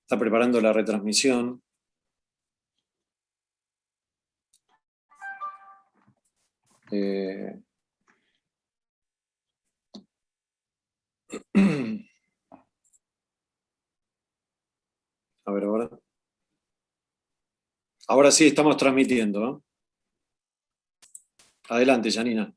Está preparando la retransmisión. A ver, ahora. Ahora sí estamos transmitiendo, ¿no? Adelante, Janina.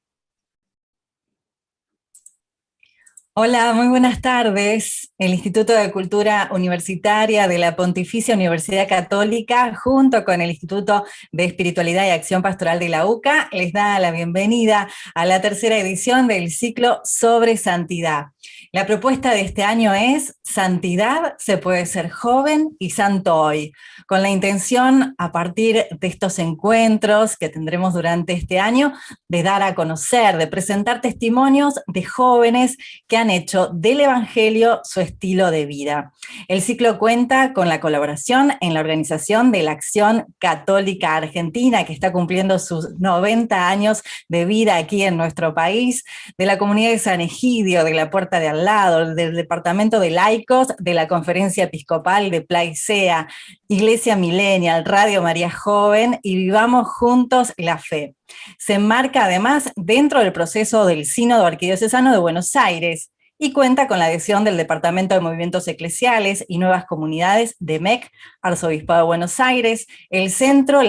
Hola, muy buenas tardes. El Instituto de Cultura Universitaria de la Pontificia Universidad Católica, junto con el Instituto de Espiritualidad y Acción Pastoral de la UCA, les da la bienvenida a la tercera edición del ciclo sobre santidad. La propuesta de este año es Santidad se puede ser joven y santo hoy, con la intención, a partir de estos encuentros que tendremos durante este año, de dar a conocer, de presentar testimonios de jóvenes que han hecho del Evangelio su estilo de vida. El ciclo cuenta con la colaboración en la organización de la Acción Católica Argentina, que está cumpliendo sus 90 años de vida aquí en nuestro país, de la comunidad de San Egidio, de la Puerta de al lado, del Departamento de Laicos, de la Conferencia Episcopal de Plaicea, Iglesia Millennial, Radio María Joven y Vivamos Juntos la Fe. Se enmarca además dentro del proceso del Sínodo Arquidiocesano de Buenos Aires y cuenta con la adhesión del Departamento de Movimientos Eclesiales y Nuevas Comunidades de MEC, Arzobispado de Buenos Aires, el Centro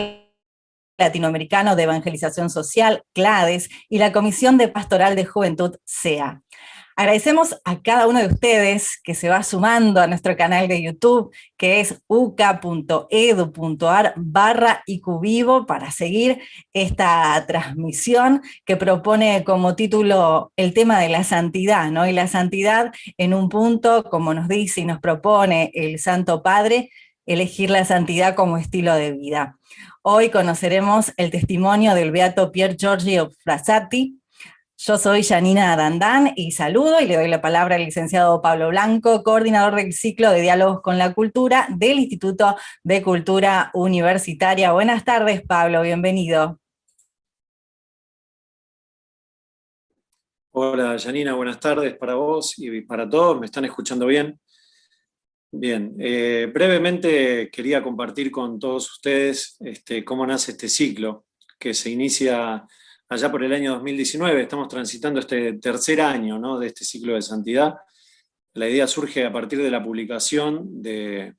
Latinoamericano de Evangelización Social, CLADES, y la Comisión de Pastoral de Juventud, CEA. Agradecemos a cada uno de ustedes que se va sumando a nuestro canal de YouTube, que es uca.edu.ar/IQVivo, para seguir esta transmisión que propone como título el tema de la santidad, ¿no? Y la santidad en un punto, como nos dice y nos propone el Santo Padre, elegir la santidad como estilo de vida. Hoy conoceremos el testimonio del beato Pier Giorgio Frassati. Yo soy Janina Dandán y saludo y le doy la palabra al licenciado Pablo Blanco, coordinador del ciclo de Diálogos con la Cultura del Instituto de Cultura Universitaria. Buenas tardes, Pablo, bienvenido. Hola, Janina, buenas tardes para vos y para todos. ¿Me están escuchando bien? Bien, brevemente quería compartir con todos ustedes cómo nace este ciclo, que se inicia allá por el año 2019. Estamos transitando este tercer año, ¿no?, de este ciclo de santidad. La idea surge a partir de la publicación del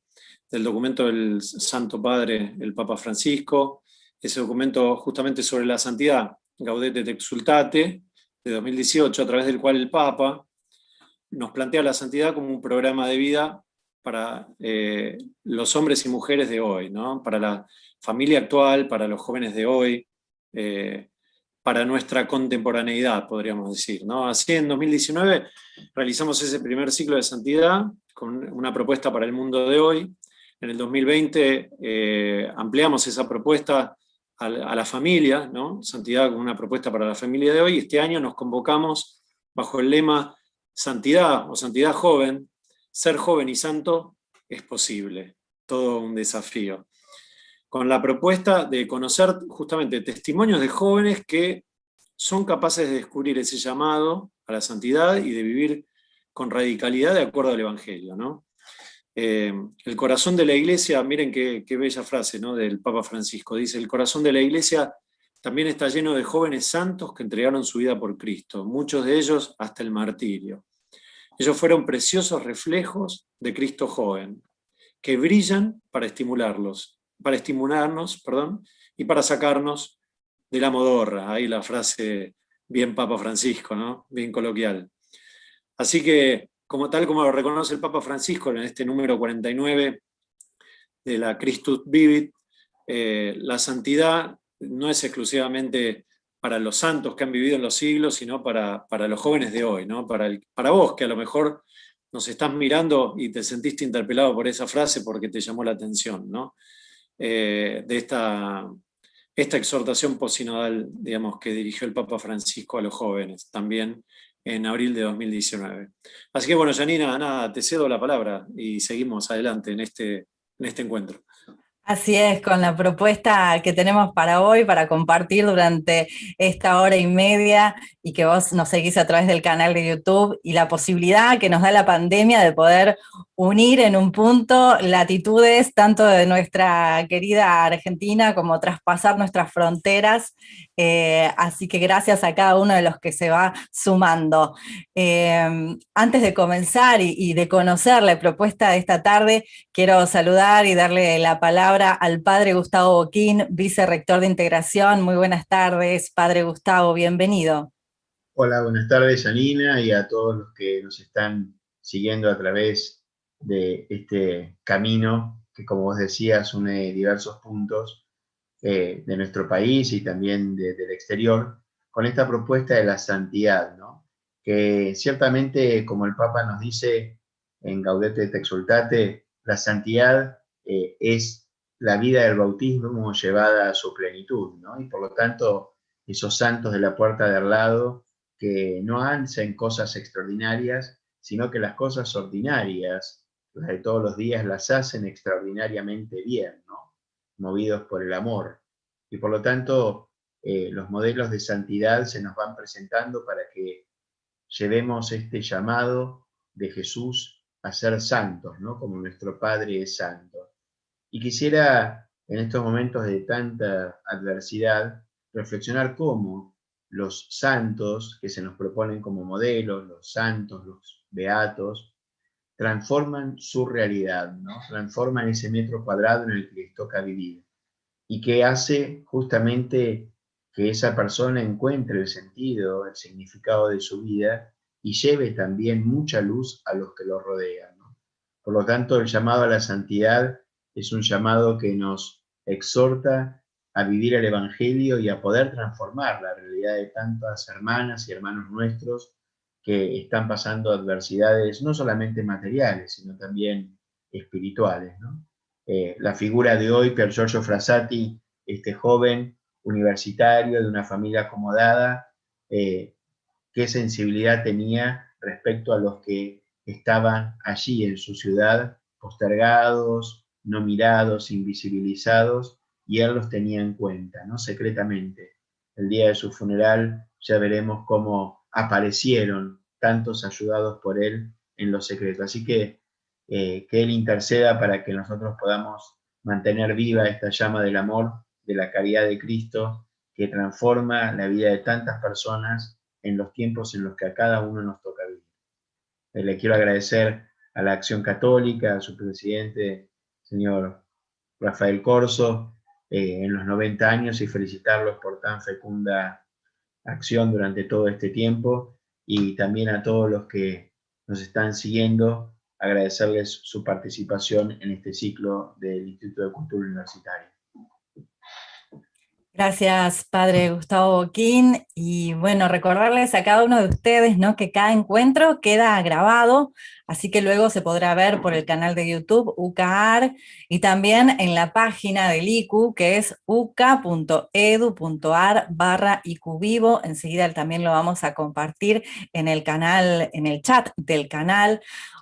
documento del Santo Padre, el Papa Francisco, ese documento justamente sobre la santidad, Gaudete et Exsultate, de 2018, a través del cual el Papa nos plantea la santidad como un programa de vida para los hombres y mujeres de hoy, ¿no?, para la familia actual, para los jóvenes de hoy, para nuestra contemporaneidad, podríamos decir, ¿no? Así, en 2019 realizamos ese primer ciclo de santidad con una propuesta para el mundo de hoy. En el 2020 ampliamos esa propuesta a la familia, ¿no?, santidad como una propuesta para la familia de hoy. Este año nos convocamos bajo el lema Santidad o Santidad Joven. Ser joven y santo es posible, todo un desafío, con la propuesta de conocer justamente testimonios de jóvenes que son capaces de descubrir ese llamado a la santidad y de vivir con radicalidad de acuerdo al Evangelio, ¿no? El corazón de la Iglesia, miren qué bella frase, ¿no?, del Papa Francisco, dice: el corazón de la Iglesia también está lleno de jóvenes santos que entregaron su vida por Cristo, muchos de ellos hasta el martirio. Ellos fueron preciosos reflejos de Cristo joven, que brillan para estimularnos, y para sacarnos de la modorra. Ahí la frase bien Papa Francisco, ¿no?, bien coloquial. Así que, tal como lo reconoce el Papa Francisco en este número 49 de la Christus Vivit, la santidad no es exclusivamente para los santos que han vivido en los siglos, sino para los jóvenes de hoy, ¿no? Para vos, que a lo mejor nos estás mirando y te sentiste interpelado por esa frase porque te llamó la atención, ¿no? De esta exhortación posinodal, digamos, que dirigió el Papa Francisco a los jóvenes, también en abril de 2019. Así que bueno, Janina, nada, te cedo la palabra y seguimos adelante en este encuentro. Así es, con la propuesta que tenemos para hoy, para compartir durante esta hora y media, y que vos nos seguís a través del canal de YouTube, y la posibilidad que nos da la pandemia de poder unir en un punto latitudes tanto de nuestra querida Argentina como traspasar nuestras fronteras, así que gracias a cada uno de los que se va sumando. Antes de comenzar y de conocer la propuesta de esta tarde, quiero saludar y darle la palabra al padre Gustavo Boquín, vicerrector de Integración. Muy buenas tardes, padre Gustavo, bienvenido. Hola, buenas tardes, Janina, y a todos los que nos están siguiendo a través de este camino que, como vos decías, une diversos puntos de nuestro país y también del exterior, con esta propuesta de la santidad, ¿no? Que ciertamente, como el Papa nos dice en Gaudete et Exsultate, la santidad es la vida del bautismo llevada a su plenitud, ¿no? Y por lo tanto, esos santos de la puerta de al lado que no hacen cosas extraordinarias, sino que las cosas ordinarias, las de todos los días, las hacen extraordinariamente bien, ¿no? Movidos por el amor. Y por lo tanto, los modelos de santidad se nos van presentando para que llevemos este llamado de Jesús a ser santos, ¿no? Como nuestro Padre es santo. Y quisiera, en estos momentos de tanta adversidad, reflexionar cómo los santos que se nos proponen como modelos, los santos, los beatos, transforman su realidad, ¿no? Transforman ese metro cuadrado en el que les toca vivir. Y que hace justamente que esa persona encuentre el sentido, el significado de su vida y lleve también mucha luz a los que lo rodean, ¿no? Por lo tanto, el llamado a la santidad es un llamado que nos exhorta a vivir el Evangelio y a poder transformar la realidad de tantas hermanas y hermanos nuestros que están pasando adversidades no solamente materiales, sino también espirituales, ¿no? La figura de hoy, Pier Giorgio Frassati, este joven universitario de una familia acomodada, qué sensibilidad tenía respecto a los que estaban allí en su ciudad, postergados, no mirados, invisibilizados, y él los tenía en cuenta, ¿no? Secretamente. El día de su funeral ya veremos cómo aparecieron tantos ayudados por él en lo secreto. Así que él interceda para que nosotros podamos mantener viva esta llama del amor, de la caridad de Cristo, que transforma la vida de tantas personas en los tiempos en los que a cada uno nos toca vivir. Le quiero agradecer a la Acción Católica, a su presidente, señor Rafael Corso, en los 90 años, y felicitarlos por tan fecunda acción durante todo este tiempo, y también a todos los que nos están siguiendo, agradecerles su participación en este ciclo del Instituto de Cultura Universitaria. Gracias, padre Gustavo Boquín. Y bueno, recordarles a cada uno de ustedes, ¿no?, que cada encuentro queda grabado, así que luego se podrá ver por el canal de YouTube UCAAR y también en la página del ICU, que es uca.edu.ar/ICUvivo. Enseguida también lo vamos a compartir en el canal, en el chat del canal.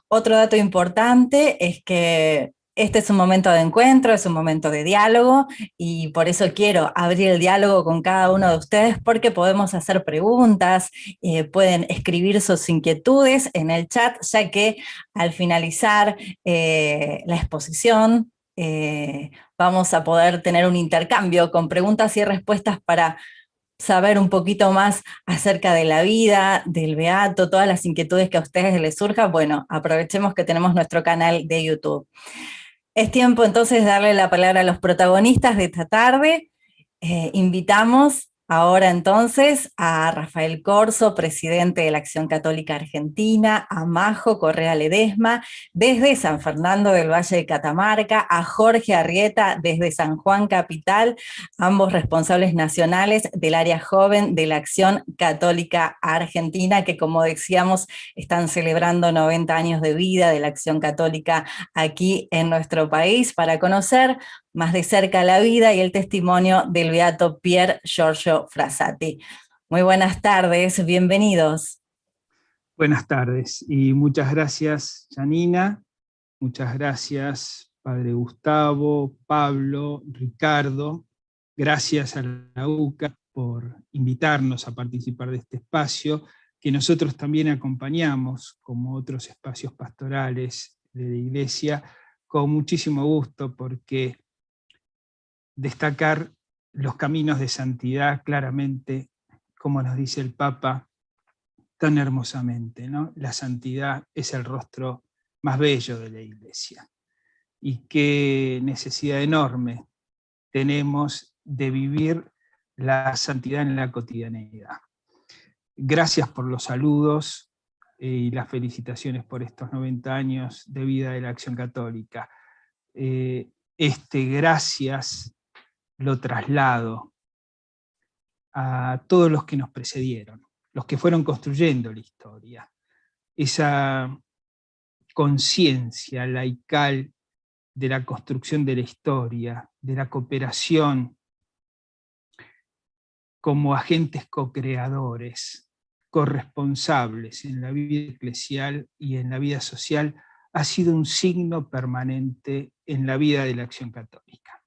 Otro dato importante es que este es un momento de encuentro, es un momento de diálogo, y por eso quiero abrir el diálogo con cada uno de ustedes, porque podemos hacer preguntas, pueden escribir sus inquietudes en el chat, ya que al finalizar la exposición vamos a poder tener un intercambio con preguntas y respuestas para saber un poquito más acerca de la vida, del beato, todas las inquietudes que a ustedes les surjan. Bueno, aprovechemos que tenemos nuestro canal de YouTube. Es tiempo entonces de darle la palabra a los protagonistas de esta tarde. Invitamos ahora entonces a Rafael Corso, presidente de la Acción Católica Argentina, a Majo Correa Ledesma, desde San Fernando del Valle de Catamarca, a Jorge Arrieta, desde San Juan Capital, ambos responsables nacionales del área joven de la Acción Católica Argentina, que, como decíamos, están celebrando 90 años de vida de la Acción Católica aquí en nuestro país, para conocer más de cerca la vida y el testimonio del beato Pier Giorgio Frassati. Muy buenas tardes, bienvenidos. Buenas tardes y muchas gracias, Janina, muchas gracias, padre Gustavo, Pablo, Ricardo, gracias a la UCA por invitarnos a participar de este espacio, que nosotros también acompañamos, como otros espacios pastorales de la Iglesia con muchísimo gusto, porque destacar los caminos de santidad claramente, como nos dice el Papa tan hermosamente, ¿no? La santidad es el rostro más bello de la Iglesia. Y qué necesidad enorme tenemos de vivir la santidad en la cotidianeidad. Gracias por los saludos y las felicitaciones por estos 90 años de vida de la Acción Católica. Gracias lo traslado a todos los que nos precedieron, los que fueron construyendo la historia. Esa conciencia laical de la construcción de la historia, de la cooperación como agentes co-creadores, corresponsables en la vida eclesial y en la vida social, ha sido un signo permanente en la vida de la Acción Católica,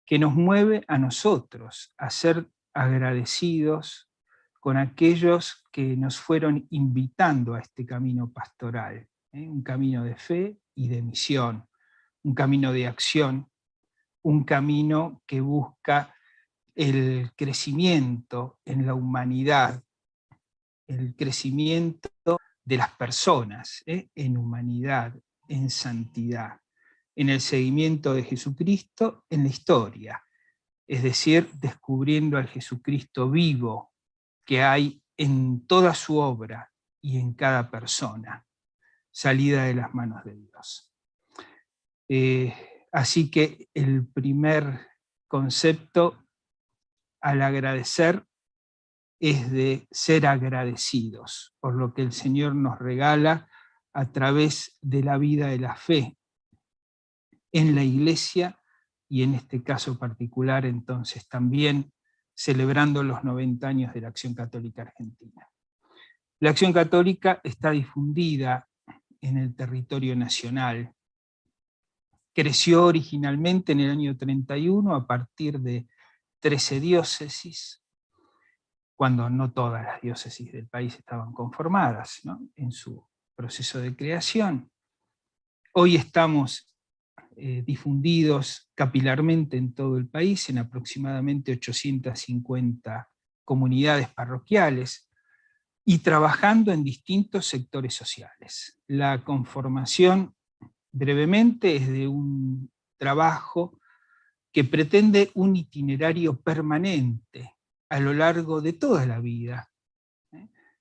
que nos mueve a nosotros a ser agradecidos con aquellos que nos fueron invitando a este camino pastoral, un camino de fe y de misión, un camino de acción, un camino que busca el crecimiento en la humanidad, el crecimiento de las personas, en humanidad, en santidad, en el seguimiento de Jesucristo en la historia, es decir, descubriendo al Jesucristo vivo que hay en toda su obra y en cada persona, salida de las manos de Dios. Así que el primer concepto al agradecer es de ser agradecidos por lo que el Señor nos regala a través de la vida de la fe en la Iglesia, y en este caso particular entonces también celebrando los 90 años de la Acción Católica Argentina. La Acción Católica está difundida en el territorio nacional. Creció originalmente en el año 31 a partir de 13 diócesis, cuando no todas las diócesis del país estaban conformadas, ¿no?, en su proceso de creación. Hoy estamos difundidos capilarmente en todo el país, en aproximadamente 850 comunidades parroquiales, y trabajando en distintos sectores sociales. La conformación, brevemente, es de un trabajo que pretende un itinerario permanente a lo largo de toda la vida.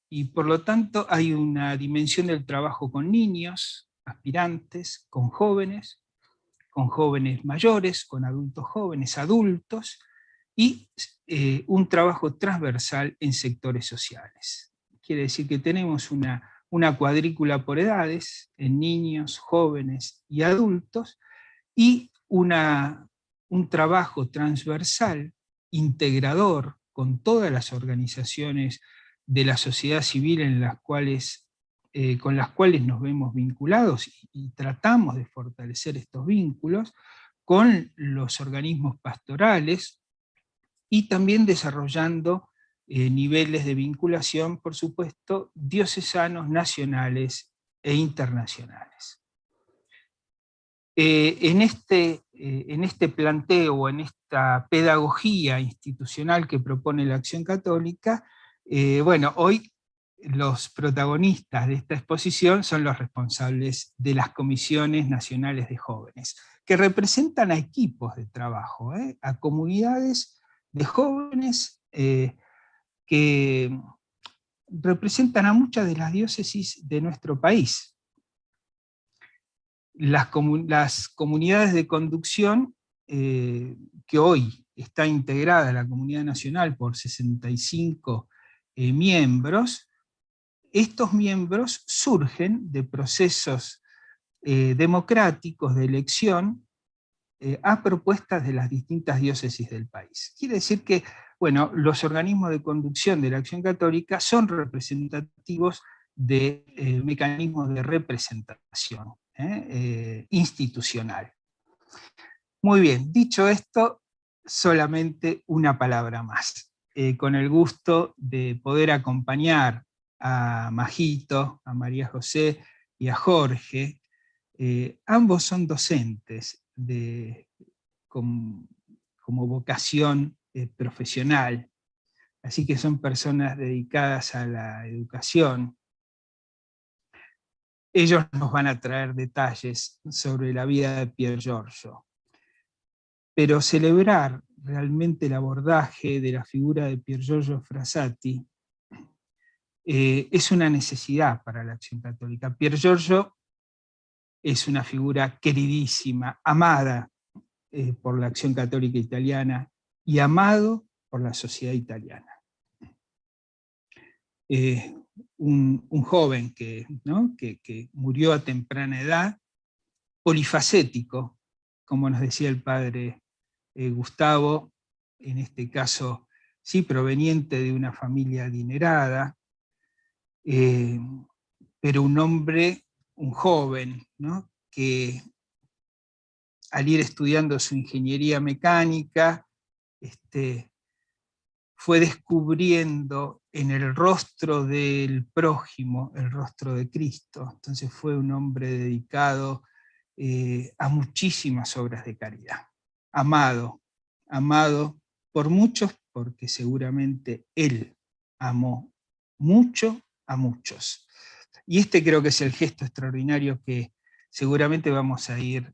Y por lo tanto hay una dimensión del trabajo con niños, aspirantes, con jóvenes mayores, con adultos jóvenes, adultos, y un trabajo transversal en sectores sociales. Quiere decir que tenemos una cuadrícula por edades, en niños, jóvenes y adultos, y un trabajo transversal, integrador, con todas las organizaciones de la sociedad civil con las cuales nos vemos vinculados, y tratamos de fortalecer estos vínculos con los organismos pastorales, y también desarrollando niveles de vinculación, por supuesto, diocesanos, nacionales e internacionales. En este planteo, en esta pedagogía institucional que propone la Acción Católica, hoy los protagonistas de esta exposición son los responsables de las comisiones nacionales de jóvenes, que representan a equipos de trabajo, a comunidades de jóvenes que representan a muchas de las diócesis de nuestro país. Las comunidades de conducción, que hoy está integrada la comunidad nacional por 65 miembros, estos miembros surgen de procesos democráticos de elección a propuestas de las distintas diócesis del país. Quiere decir que, los organismos de conducción de la Acción Católica son representativos de mecanismos de representación institucional. Muy bien, dicho esto, solamente una palabra más. Con el gusto de poder acompañar a Majito, a María José y a Jorge Ambos son docentes como vocación profesional, así que son personas dedicadas a la educación. Ellos nos van a traer detalles sobre la vida de Pier Giorgio. Pero celebrar realmente el abordaje de la figura de Pier Giorgio Frassati es una necesidad para la Acción Católica. Pier Giorgio es una figura queridísima, amada por la Acción Católica Italiana y amado por la sociedad italiana. Un joven que murió a temprana edad, polifacético, como nos decía el padre Gustavo, en este caso sí proveniente de una familia adinerada, pero un hombre, un joven, ¿no?, que al ir estudiando su ingeniería mecánica, fue descubriendo en el rostro del prójimo el rostro de Cristo. Entonces fue un hombre dedicado a muchísimas obras de caridad. Amado por muchos, porque seguramente él amó mucho a muchos. Y creo que es el gesto extraordinario que seguramente vamos a ir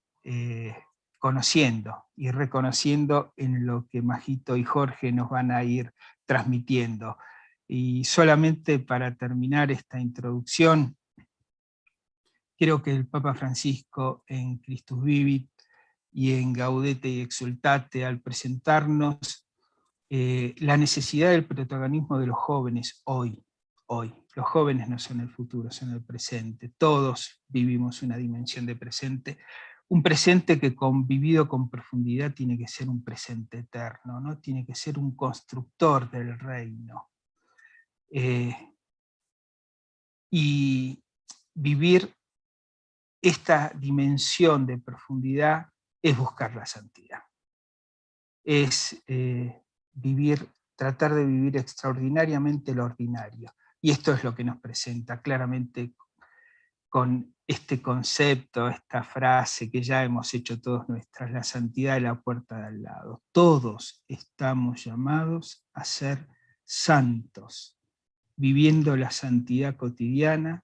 conociendo y reconociendo en lo que Majito y Jorge nos van a ir transmitiendo. Y solamente para terminar esta introducción, creo que el Papa Francisco en Christus Vivit y en Gaudete y Exultate, al presentarnos la necesidad del protagonismo de los jóvenes hoy. Los jóvenes no son el futuro, son el presente. Todos vivimos una dimensión de presente, un presente que convivido con profundidad tiene que ser un presente eterno, ¿no? Tiene que ser un constructor del reino. Y vivir esta dimensión de profundidad es buscar la santidad. Es tratar de vivir extraordinariamente lo ordinario. Y esto es lo que nos presenta claramente con este concepto, esta frase que ya hemos hecho todos nuestras, la santidad de la puerta de al lado. Todos estamos llamados a ser santos, viviendo la santidad cotidiana,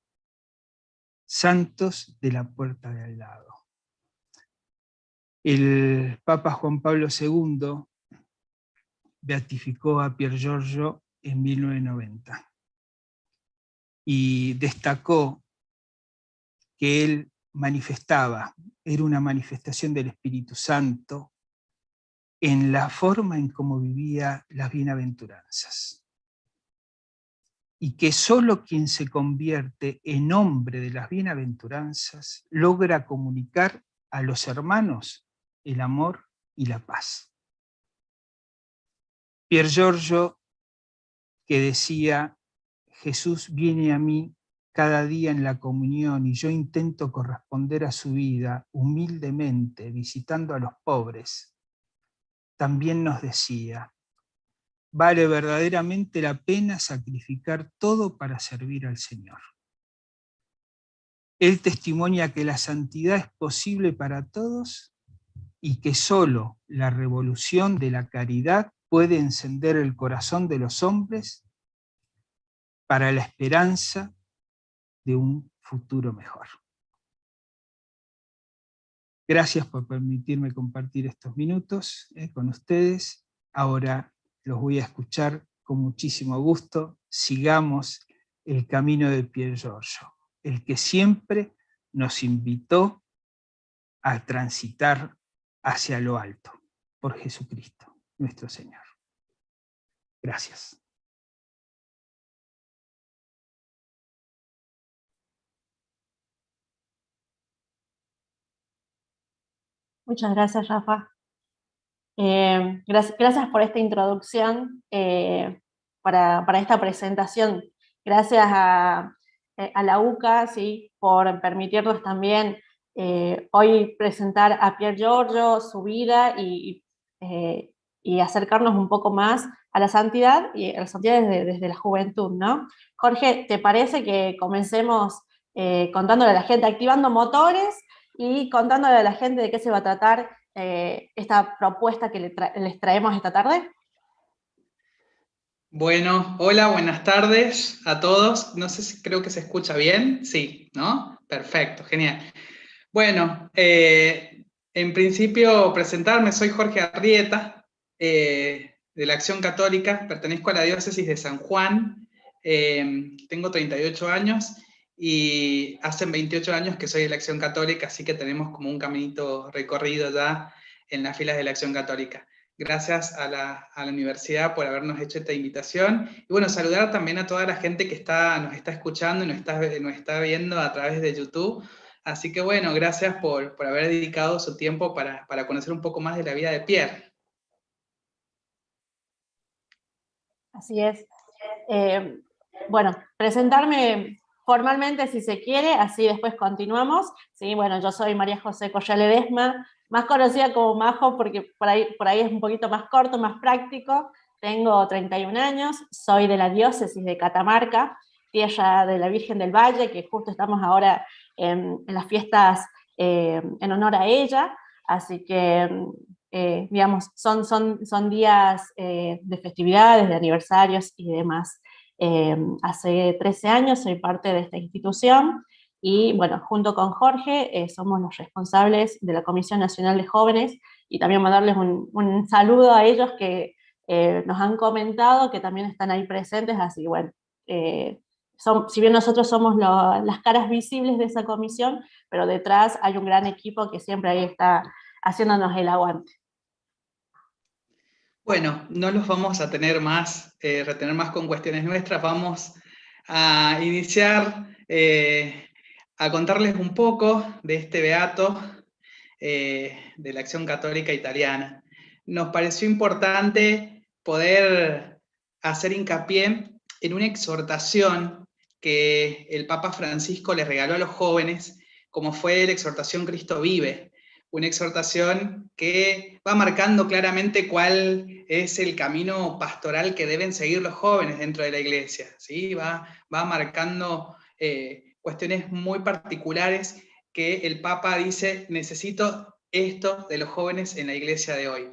santos de la puerta de al lado. El Papa Juan Pablo II beatificó a Pier Giorgio en 1990 y destacó que él manifestaba, era una manifestación del Espíritu Santo en la forma en cómo vivía las bienaventuranzas. Y que solo quien se convierte en hombre de las bienaventuranzas logra comunicar a los hermanos el amor y la paz. Pier Giorgio, que decía, Jesús viene a mí cada día en la comunión y yo intento corresponder a su vida humildemente, visitando a los pobres, también nos decía, vale verdaderamente la pena sacrificar todo para servir al Señor. Él testimonia que la santidad es posible para todos y que solo la revolución de la caridad puede encender el corazón de los hombres para la esperanza de un futuro mejor. Gracias por permitirme compartir estos minutos con ustedes. Ahora los voy a escuchar con muchísimo gusto. Sigamos el camino de Pier Giorgio, el que siempre nos invitó a transitar hacia lo alto, por Jesucristo, nuestro Señor. Gracias. Muchas gracias, Rafa. Gracias por esta introducción, para esta presentación. Gracias a la UCA, ¿sí?, por permitirnos también hoy presentar a Pier Giorgio, su vida y acercarnos un poco más a la santidad y a la santidad desde la juventud, ¿no? Jorge, ¿te parece que comencemos contándole a la gente, activando motores y contándole a la gente de qué se va a tratar esta propuesta que les traemos esta tarde. Bueno, hola, buenas tardes a todos. No sé si creo que se escucha bien. Sí, ¿no? Perfecto, genial. Bueno, en principio presentarme, soy Jorge Arrieta, de la Acción Católica, pertenezco a la diócesis de San Juan, tengo 38 años y hace 28 años que soy de la Acción Católica, así que tenemos como un caminito recorrido ya en las filas de la Acción Católica. Gracias a la universidad por habernos hecho esta invitación. Y bueno, saludar también a toda la gente que nos está escuchando y nos está viendo a través de YouTube. Así que bueno, gracias por haber dedicado su tiempo para conocer un poco más de la vida de Pierre. Así es. Bueno, presentarme formalmente si se quiere, así después continuamos. Sí, bueno, yo soy María José Correa Ledesma, más conocida como Majo porque por ahí es un poquito más corto, más práctico. Tengo 31 años, soy de la diócesis de Catamarca, tierra de la Virgen del Valle, que justo estamos ahora en las fiestas en honor a ella, así que digamos, son días de festividades, de aniversarios y demás. Hace 13 años soy parte de esta institución y bueno, junto con Jorge somos los responsables de la Comisión Nacional de Jóvenes y también mandarles un saludo a ellos que nos han comentado que también están ahí presentes, así bueno, si bien nosotros somos las caras visibles de esa comisión, pero detrás hay un gran equipo que siempre ahí está haciéndonos el aguante. Bueno, no los vamos a tener más, retener más con cuestiones nuestras, vamos a iniciar a contarles un poco de este beato de la Acción Católica Italiana. Nos pareció importante poder hacer hincapié en una exhortación que el Papa Francisco les regaló a los jóvenes, como fue la exhortación Cristo Vive, una exhortación que va marcando claramente cuál es el camino pastoral que deben seguir los jóvenes dentro de la iglesia, ¿sí? Va marcando cuestiones muy particulares que el Papa dice, necesito esto de los jóvenes en la iglesia de hoy.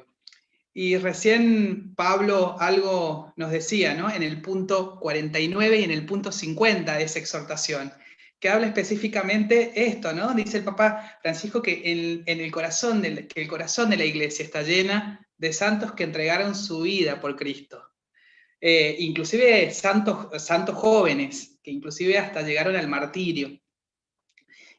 Y recién Pablo algo nos decía, ¿no? En el punto 49 y en el punto 50 de esa exhortación, que habla específicamente esto, ¿no? Dice el Papa Francisco que el corazón de la iglesia está llena de santos que entregaron su vida por Cristo. Inclusive santos jóvenes, que inclusive hasta llegaron al martirio.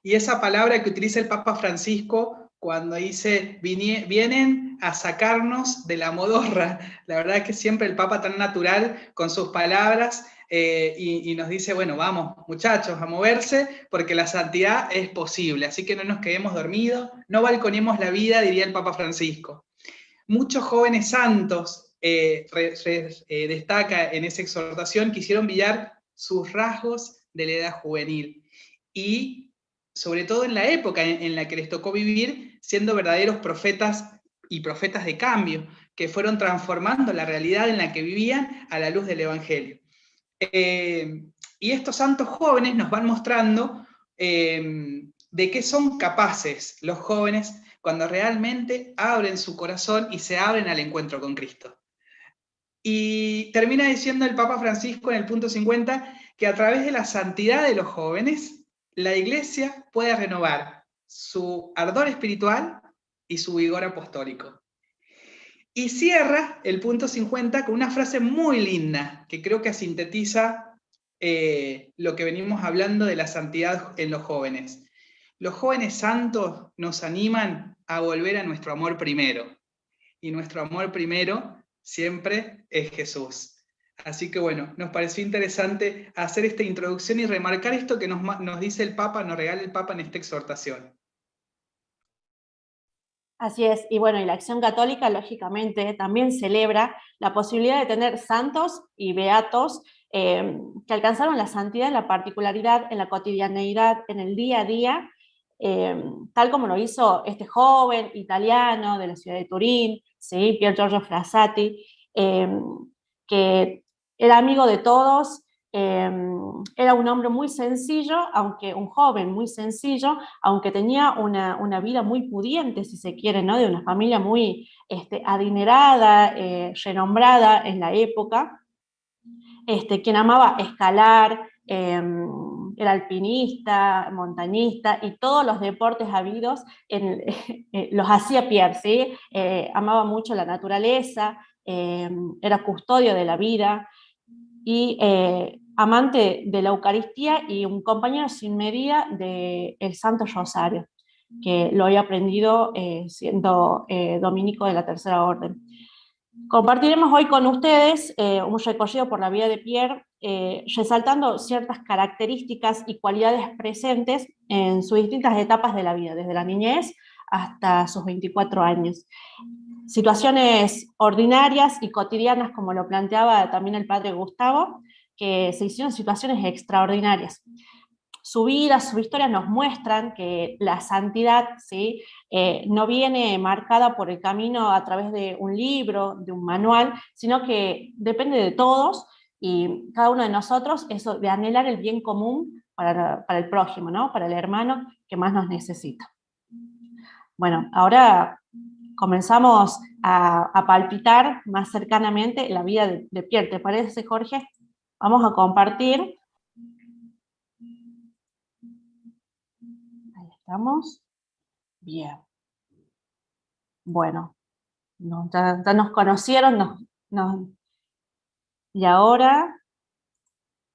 Y esa palabra que utiliza el Papa Francisco cuando dice, vienen a sacarnos de la modorra. La verdad es que siempre el Papa tan natural con sus palabras y nos dice, bueno, vamos muchachos a moverse porque la santidad es posible, así que no nos quedemos dormidos, no balconemos la vida, diría el Papa Francisco. Muchos jóvenes santos, destaca en esa exhortación, quisieron brillar sus rasgos de la edad juvenil. Y sobre todo en la época en la que les tocó vivir, siendo verdaderos profetas y profetas de cambio, que fueron transformando la realidad en la que vivían a la luz del Evangelio. Y estos santos jóvenes nos van mostrando de qué son capaces los jóvenes cuando realmente abren su corazón y se abren al encuentro con Cristo. Y termina diciendo el Papa Francisco en el punto 50 que a través de la santidad de los jóvenes, la iglesia puede renovar su ardor espiritual y su vigor apostólico. Y cierra el punto 50 con una frase muy linda, que creo que sintetiza lo que venimos hablando de la santidad en los jóvenes. Los jóvenes santos nos animan a volver a nuestro amor primero. Y nuestro amor primero siempre es Jesús. Así que bueno, nos pareció interesante hacer esta introducción y remarcar esto que nos dice el Papa, nos regala el Papa en esta exhortación. Así es, y bueno, y la Acción Católica, lógicamente, también celebra la posibilidad de tener santos y beatos que alcanzaron la santidad en la particularidad, en la cotidianeidad, en el día a día, tal como lo hizo este joven italiano de la ciudad de Turín, ¿sí? Pier Giorgio Frassati, que era amigo de todos, Era un hombre muy sencillo, aunque un joven muy sencillo, aunque tenía una vida muy pudiente, si se quiere, ¿no? De una familia muy adinerada, renombrada en la época, quien amaba escalar, era alpinista, montañista, y todos los deportes habidos los hacía Pierre, ¿sí? Amaba mucho la naturaleza, era custodio de la vida, y amante de la Eucaristía y un compañero sin medida del Santo Rosario, que lo había aprendido siendo dominico de la Tercera Orden. Compartiremos hoy con ustedes un recorrido por la vida de Pierre, resaltando ciertas características y cualidades presentes en sus distintas etapas de la vida, desde la niñez hasta sus 24 años. Situaciones ordinarias y cotidianas, como lo planteaba también el padre Gustavo, que se hicieron situaciones extraordinarias. Su vida, su historia nos muestran que la santidad, ¿sí? No viene marcada por el camino a través de un libro, de un manual, sino que depende de todos y cada uno de nosotros, eso de anhelar el bien común para el prójimo, ¿no? Para el hermano que más nos necesita. Bueno, ahora comenzamos a palpitar más cercanamente la vida de Pierre. ¿Te parece, Jorge? Vamos a compartir. Ahí estamos. Bien. Bueno, ya nos conocieron, y ahora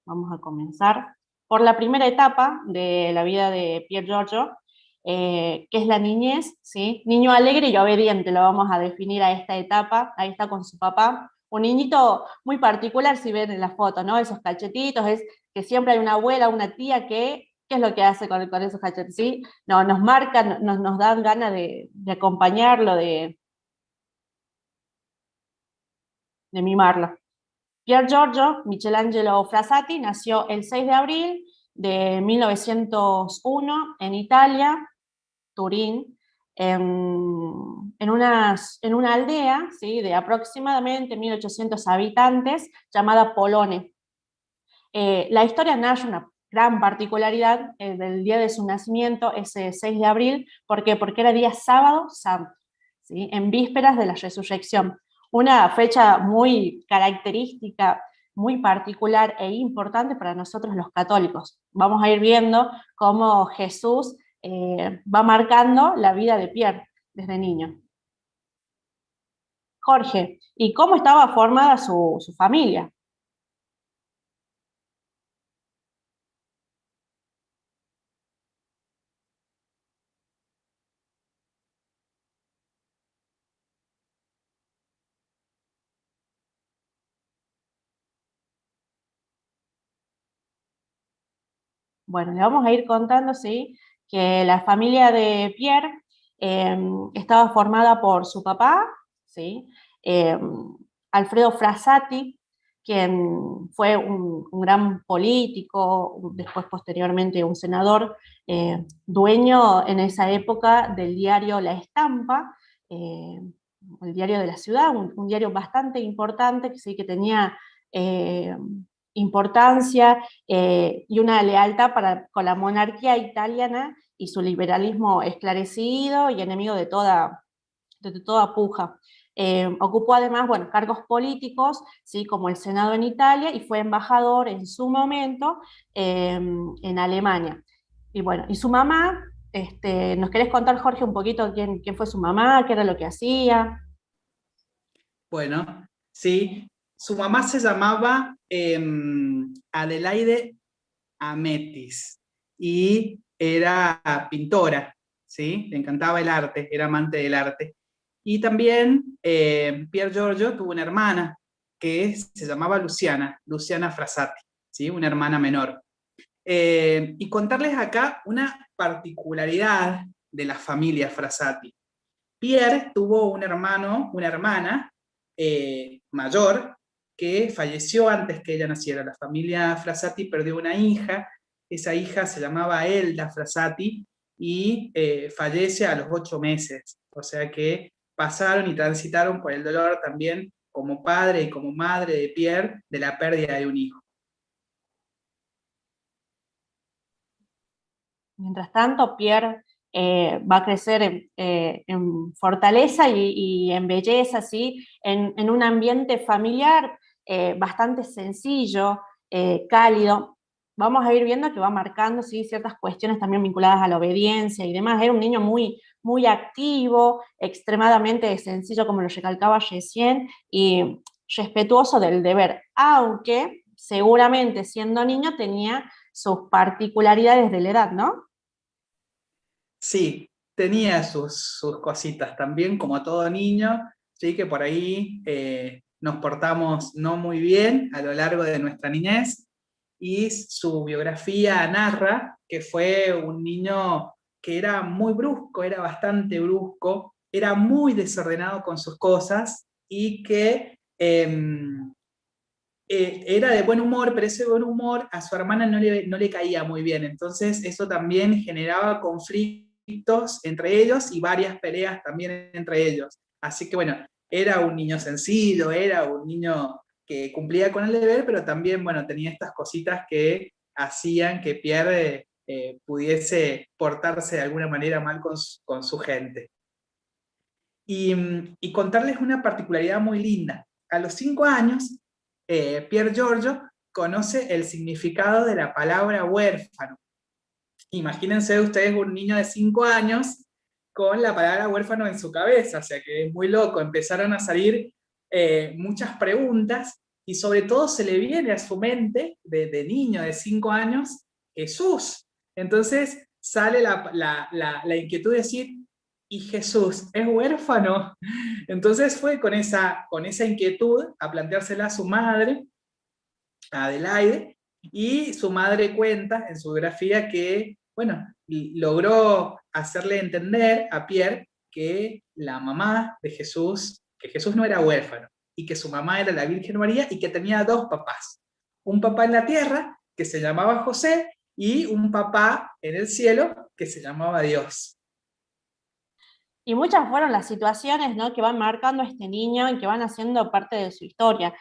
vamos a comenzar por la primera etapa de la vida de Pier Giorgio, que es la niñez, ¿sí? Niño alegre y obediente, lo vamos a definir a esta etapa. Ahí está con su papá, un niñito muy particular, si ven en la foto, ¿no? Esos cachetitos, es que siempre hay una abuela, una tía que, ¿qué es lo que hace con esos cachetes? ¿Sí? No, nos marcan, nos dan ganas de acompañarlo, de mimarlo. Pier Giorgio Michelangelo Frassati nació el 6 de abril de 1901 en Italia, Turín, en una aldea, ¿sí? De aproximadamente 1800 habitantes llamada Polone. La historia narra una gran particularidad del día de su nacimiento, ese 6 de abril. ¿Por qué? Porque era día sábado santo, ¿sí? En vísperas de la resurrección. Una fecha muy característica, muy particular e importante para nosotros los católicos. Vamos a ir viendo cómo Jesús va marcando la vida de Pierre desde niño. Jorge, ¿y cómo estaba formada su familia? Bueno, le vamos a ir contando, ¿sí? Que la familia de Pierre estaba formada por su papá, ¿sí? Alfredo Frassati, quien fue un gran político, después posteriormente un senador, dueño en esa época del diario La Estampa, el diario de la ciudad, un diario bastante importante, que sí que tenía importancia y una lealtad con la monarquía italiana y su liberalismo esclarecido y enemigo de toda puja. Ocupó además, bueno, cargos políticos, ¿sí? Como el Senado en Italia, y fue embajador en su momento en Alemania. Y bueno, y su mamá, ¿nos querés contar, Jorge, un poquito quién fue su mamá, qué era lo que hacía? Bueno, sí, su mamá se llamaba Adelaide Ametis y era pintora, ¿sí? Le encantaba el arte, era amante del arte. Y también Pier Giorgio tuvo una hermana que se llamaba Luciana Frassati, ¿sí? Una hermana menor. Y contarles acá una particularidad de la familia Frassati. Pierre tuvo un hermano, una hermana mayor que falleció antes que ella naciera. La familia Frassati perdió una hija, esa hija se llamaba Elda Frassati y fallece a los 8 meses. O sea que pasaron y transitaron por el dolor también como padre y como madre de Pierre de la pérdida de un hijo. Mientras tanto, Pierre va a crecer en fortaleza y en belleza, ¿sí? En un ambiente familiar bastante sencillo, cálido. Vamos a ir viendo que va marcando, ¿sí?, ciertas cuestiones también vinculadas a la obediencia y demás. Era un niño muy, muy activo, extremadamente sencillo, como lo recalcaba recién, y respetuoso del deber, aunque seguramente siendo niño tenía sus particularidades de la edad, ¿no? Sí, tenía sus cositas también, como todo niño, sí, que por ahí nos portamos no muy bien a lo largo de nuestra niñez, y su biografía narra que fue un niño que era muy brusco, era bastante brusco, era muy desordenado con sus cosas, y que era de buen humor, pero ese buen humor a su hermana no le caía muy bien. Entonces eso también generaba conflictos entre ellos y varias peleas también entre ellos. Así que bueno, era un niño sencillo, era un niño que cumplía con el deber, pero también, bueno, tenía estas cositas que hacían que Pierre pudiese portarse de alguna manera mal con su gente. Y contarles una particularidad muy linda. A los 5 años, Pier Giorgio conoce el significado de la palabra huérfano. Imagínense ustedes un niño de 5 años con la palabra huérfano en su cabeza, o sea que es muy loco. Empezaron a salir muchas preguntas, y sobre todo se le viene a su mente, de niño de 5 años, Jesús. Entonces sale la inquietud de decir, ¿y Jesús es huérfano? Entonces fue con esa inquietud a planteársela a su madre, a Adelaide, y su madre cuenta en su biografía que, bueno, logró hacerle entender a Pierre que la mamá de Jesús, que Jesús no era huérfano, y que su mamá era la Virgen María, y que tenía 2 papás. Un papá en la tierra, que se llamaba José, y un papá en el cielo, que se llamaba Dios. Y muchas fueron las situaciones, ¿no?, que van marcando a este niño y que van haciendo parte de su historia.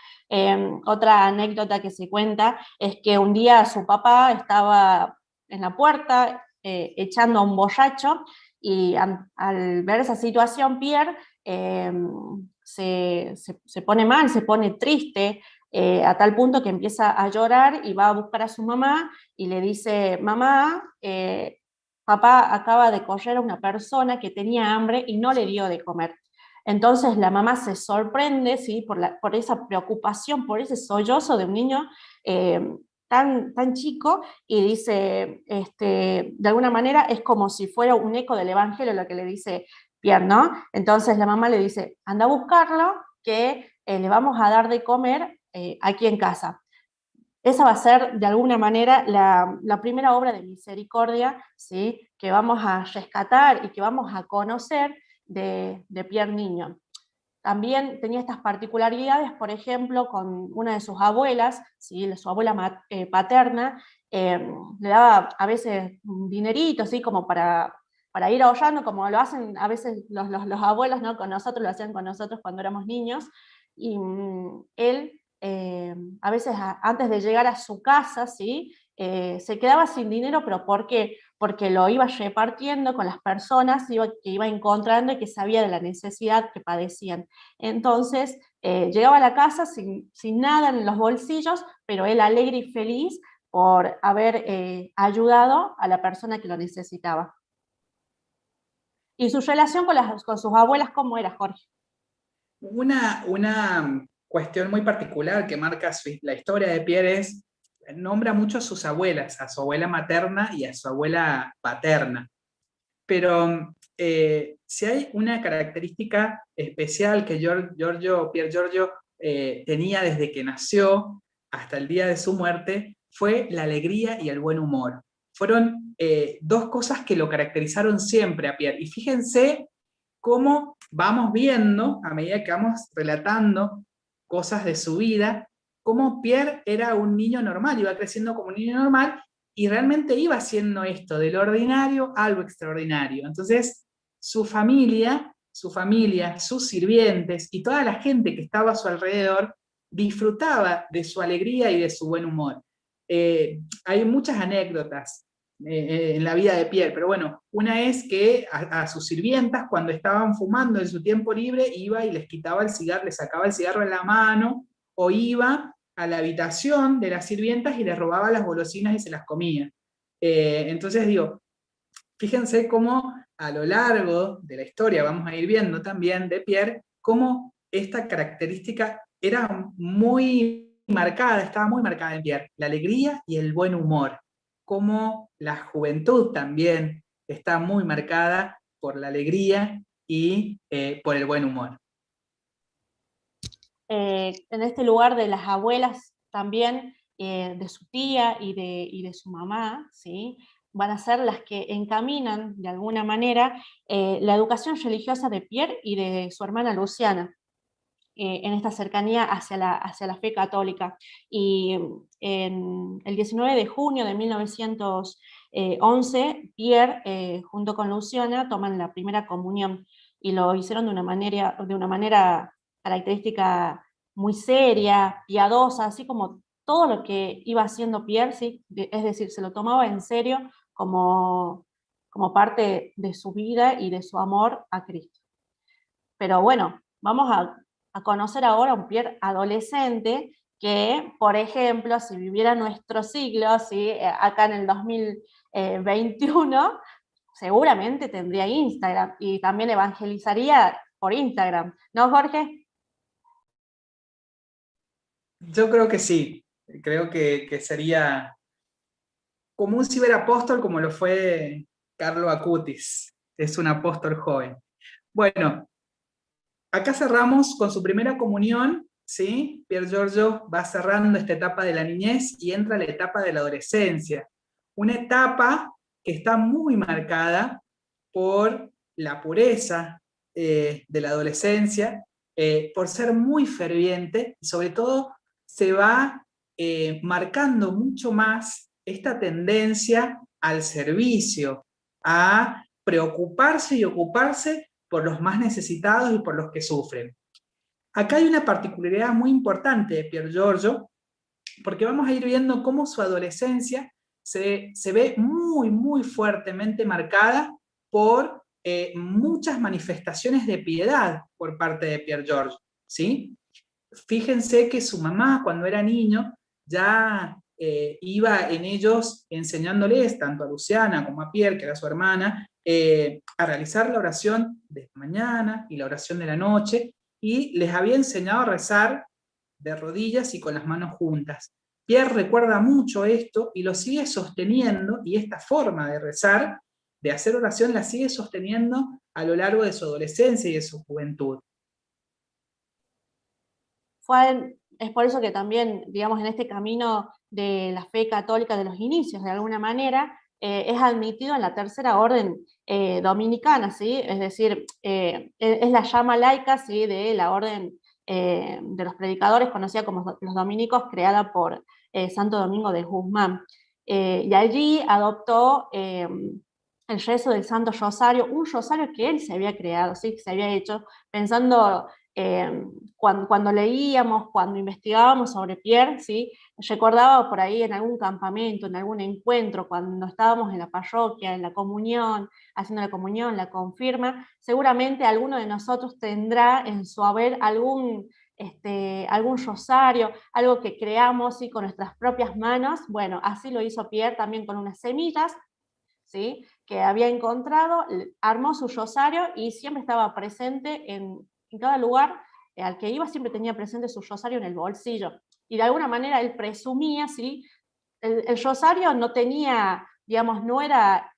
Otra anécdota que se cuenta es que un día su papá estaba en la puerta echando a un borracho, y al ver esa situación, Pierre se pone mal, se pone triste, a tal punto que empieza a llorar y va a buscar a su mamá y le dice: mamá, papá acaba de correr a una persona que tenía hambre y no le dio de comer. Entonces la mamá se sorprende, ¿sí?, por esa preocupación, por ese sollozo de un niño tan chico, y dice, de alguna manera es como si fuera un eco del Evangelio lo que le dice Pierre, ¿no? Entonces la mamá le dice: anda a buscarlo, que le vamos a dar de comer aquí en casa. Esa va a ser, de alguna manera, la primera obra de misericordia, ¿sí?, que vamos a rescatar y que vamos a conocer de Pierre niño. También tenía estas particularidades, por ejemplo, con una de sus abuelas, ¿sí?, su abuela paterna, le daba a veces un dinerito, ¿sí?, como para ir ahorrando, como lo hacen a veces los abuelos, ¿no?, con nosotros, lo hacían con nosotros cuando éramos niños, y él a veces antes de llegar a su casa, ¿sí?, se quedaba sin dinero, pero ¿por qué? Porque lo iba repartiendo con las personas que iba encontrando y que sabía de la necesidad que padecían. Entonces, llegaba a la casa sin nada en los bolsillos, pero él alegre y feliz por haber ayudado a la persona que lo necesitaba. ¿Y su relación con sus abuelas cómo era, Jorge? Una cuestión muy particular que marca la historia de Pierre es, nombra mucho a sus abuelas, a su abuela materna y a su abuela paterna. Pero si hay una característica especial que Pierre Giorgio tenía desde que nació hasta el día de su muerte, fue la alegría y el buen humor. Fueron 2 cosas que lo caracterizaron siempre a Pierre. Y fíjense cómo vamos viendo, a medida que vamos relatando cosas de su vida, cómo Pierre era un niño normal, iba creciendo como un niño normal, y realmente iba haciendo esto, de lo ordinario a algo extraordinario. Entonces, su familia, sus sirvientes y toda la gente que estaba a su alrededor disfrutaba de su alegría y de su buen humor. Hay muchas anécdotas en la vida de Pierre, pero bueno, una es que a sus sirvientas, cuando estaban fumando en su tiempo libre, iba y les quitaba el cigarro, les sacaba el cigarro en la mano, o iba a la habitación de las sirvientas y les robaba las golosinas y se las comía. Entonces digo, fíjense cómo a lo largo de la historia vamos a ir viendo también de Pierre, cómo esta característica era muy marcada, estaba muy marcada en Pierre, la alegría y el buen humor, cómo la juventud también está muy marcada por la alegría y por el buen humor. En este lugar de las abuelas también, de su tía y de su mamá, ¿sí? Van a ser las que encaminan de alguna manera la educación religiosa de Pierre y de su hermana Luciana, en esta cercanía hacia la fe católica. Y en el 19 de junio de 1911, Pierre, junto con Luciana, toman la primera comunión, y lo hicieron de una manera característica muy seria, piadosa, así como todo lo que iba haciendo Pierre, ¿sí? Es decir, se lo tomaba en serio como parte de su vida y de su amor a Cristo. Pero bueno, vamos a conocer ahora a un Pierre adolescente que, por ejemplo, si viviera nuestro siglo, ¿sí? Acá en el 2021, seguramente tendría Instagram y también evangelizaría por Instagram, ¿no, Jorge? Yo creo que sí, creo que sería como un ciberapóstol como lo fue Carlo Acutis, es un apóstol joven. Bueno, acá cerramos con su primera comunión, ¿sí? Pier Giorgio va cerrando esta etapa de la niñez y entra a la etapa de la adolescencia. Una etapa que está muy marcada por la pureza de la adolescencia, por ser muy ferviente, y sobre todo se va marcando mucho más esta tendencia al servicio, a preocuparse y ocuparse por los más necesitados y por los que sufren. Acá hay una particularidad muy importante de Pier Giorgio, porque vamos a ir viendo cómo su adolescencia se ve muy, muy fuertemente marcada por muchas manifestaciones de piedad por parte de Pier Giorgio, ¿sí? Fíjense que su mamá, cuando era niño, ya iba en ellos enseñándoles, tanto a Luciana como a Pierre, que era su hermana, a realizar la oración de mañana y la oración de la noche, y les había enseñado a rezar de rodillas y con las manos juntas. Pierre recuerda mucho esto y lo sigue sosteniendo, y esta forma de rezar, de hacer oración, la sigue sosteniendo a lo largo de su adolescencia y de su juventud. Es por eso que también, digamos, en este camino de la fe católica de los inicios, de alguna manera, es admitido en la tercera orden dominicana, ¿sí? Es decir, es la llama laica, ¿sí? De la orden de los predicadores, conocida como los dominicos, creada por Santo Domingo de Guzmán. Y allí adoptó el rezo del Santo Rosario, un rosario que él se había creado, ¿sí? Que se había hecho pensando... cuando leíamos, cuando investigábamos sobre Pierre, ¿sí? Recordaba por ahí en algún campamento, en algún encuentro, cuando estábamos en la parroquia, en la comunión, haciendo la comunión, la confirma, seguramente alguno de nosotros tendrá en su haber algún rosario, algo que creamos, ¿sí? Con nuestras propias manos. Bueno, así lo hizo Pierre también con unas semillas, ¿sí? Que había encontrado, armó su rosario y siempre estaba presente en cada lugar al que iba, siempre tenía presente su rosario en el bolsillo. Y de alguna manera él presumía, ¿sí? El rosario no tenía, digamos, no era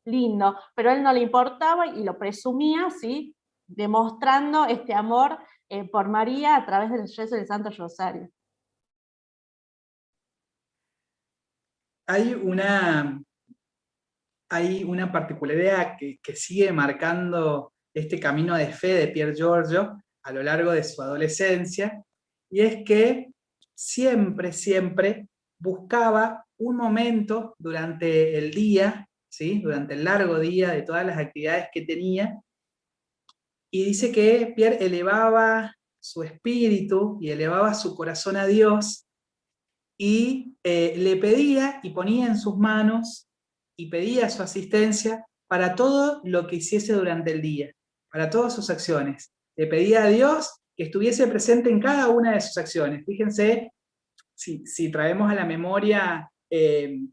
lindo, pero a él no le importaba y lo presumía, ¿sí? Demostrando este amor por María a través del rezo del Santo Rosario. Hay una particularidad que sigue marcando este camino de fe de Pier Giorgio a lo largo de su adolescencia, y es que siempre, siempre buscaba un momento durante el día, ¿sí? Durante el largo día de todas las actividades que tenía, y dice que Pierre elevaba su espíritu y elevaba su corazón a Dios, y le pedía y ponía en sus manos y pedía su asistencia para todo lo que hiciese durante el día, para todas sus acciones. Le pedía a Dios que estuviese presente en cada una de sus acciones. Fíjense, si traemos a la memoria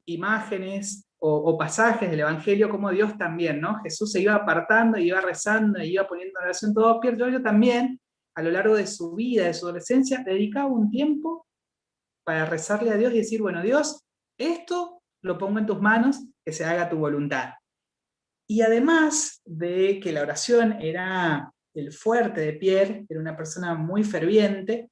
imágenes o pasajes del Evangelio, como Dios también, ¿no? Jesús se iba apartando, iba rezando, iba poniendo en oración todo. Pier Giorgio también, a lo largo de su vida, de su adolescencia, dedicaba un tiempo para rezarle a Dios y decir, bueno, Dios, esto lo pongo en tus manos, que se haga tu voluntad. Y además de que la oración era el fuerte de Pierre, era una persona muy ferviente,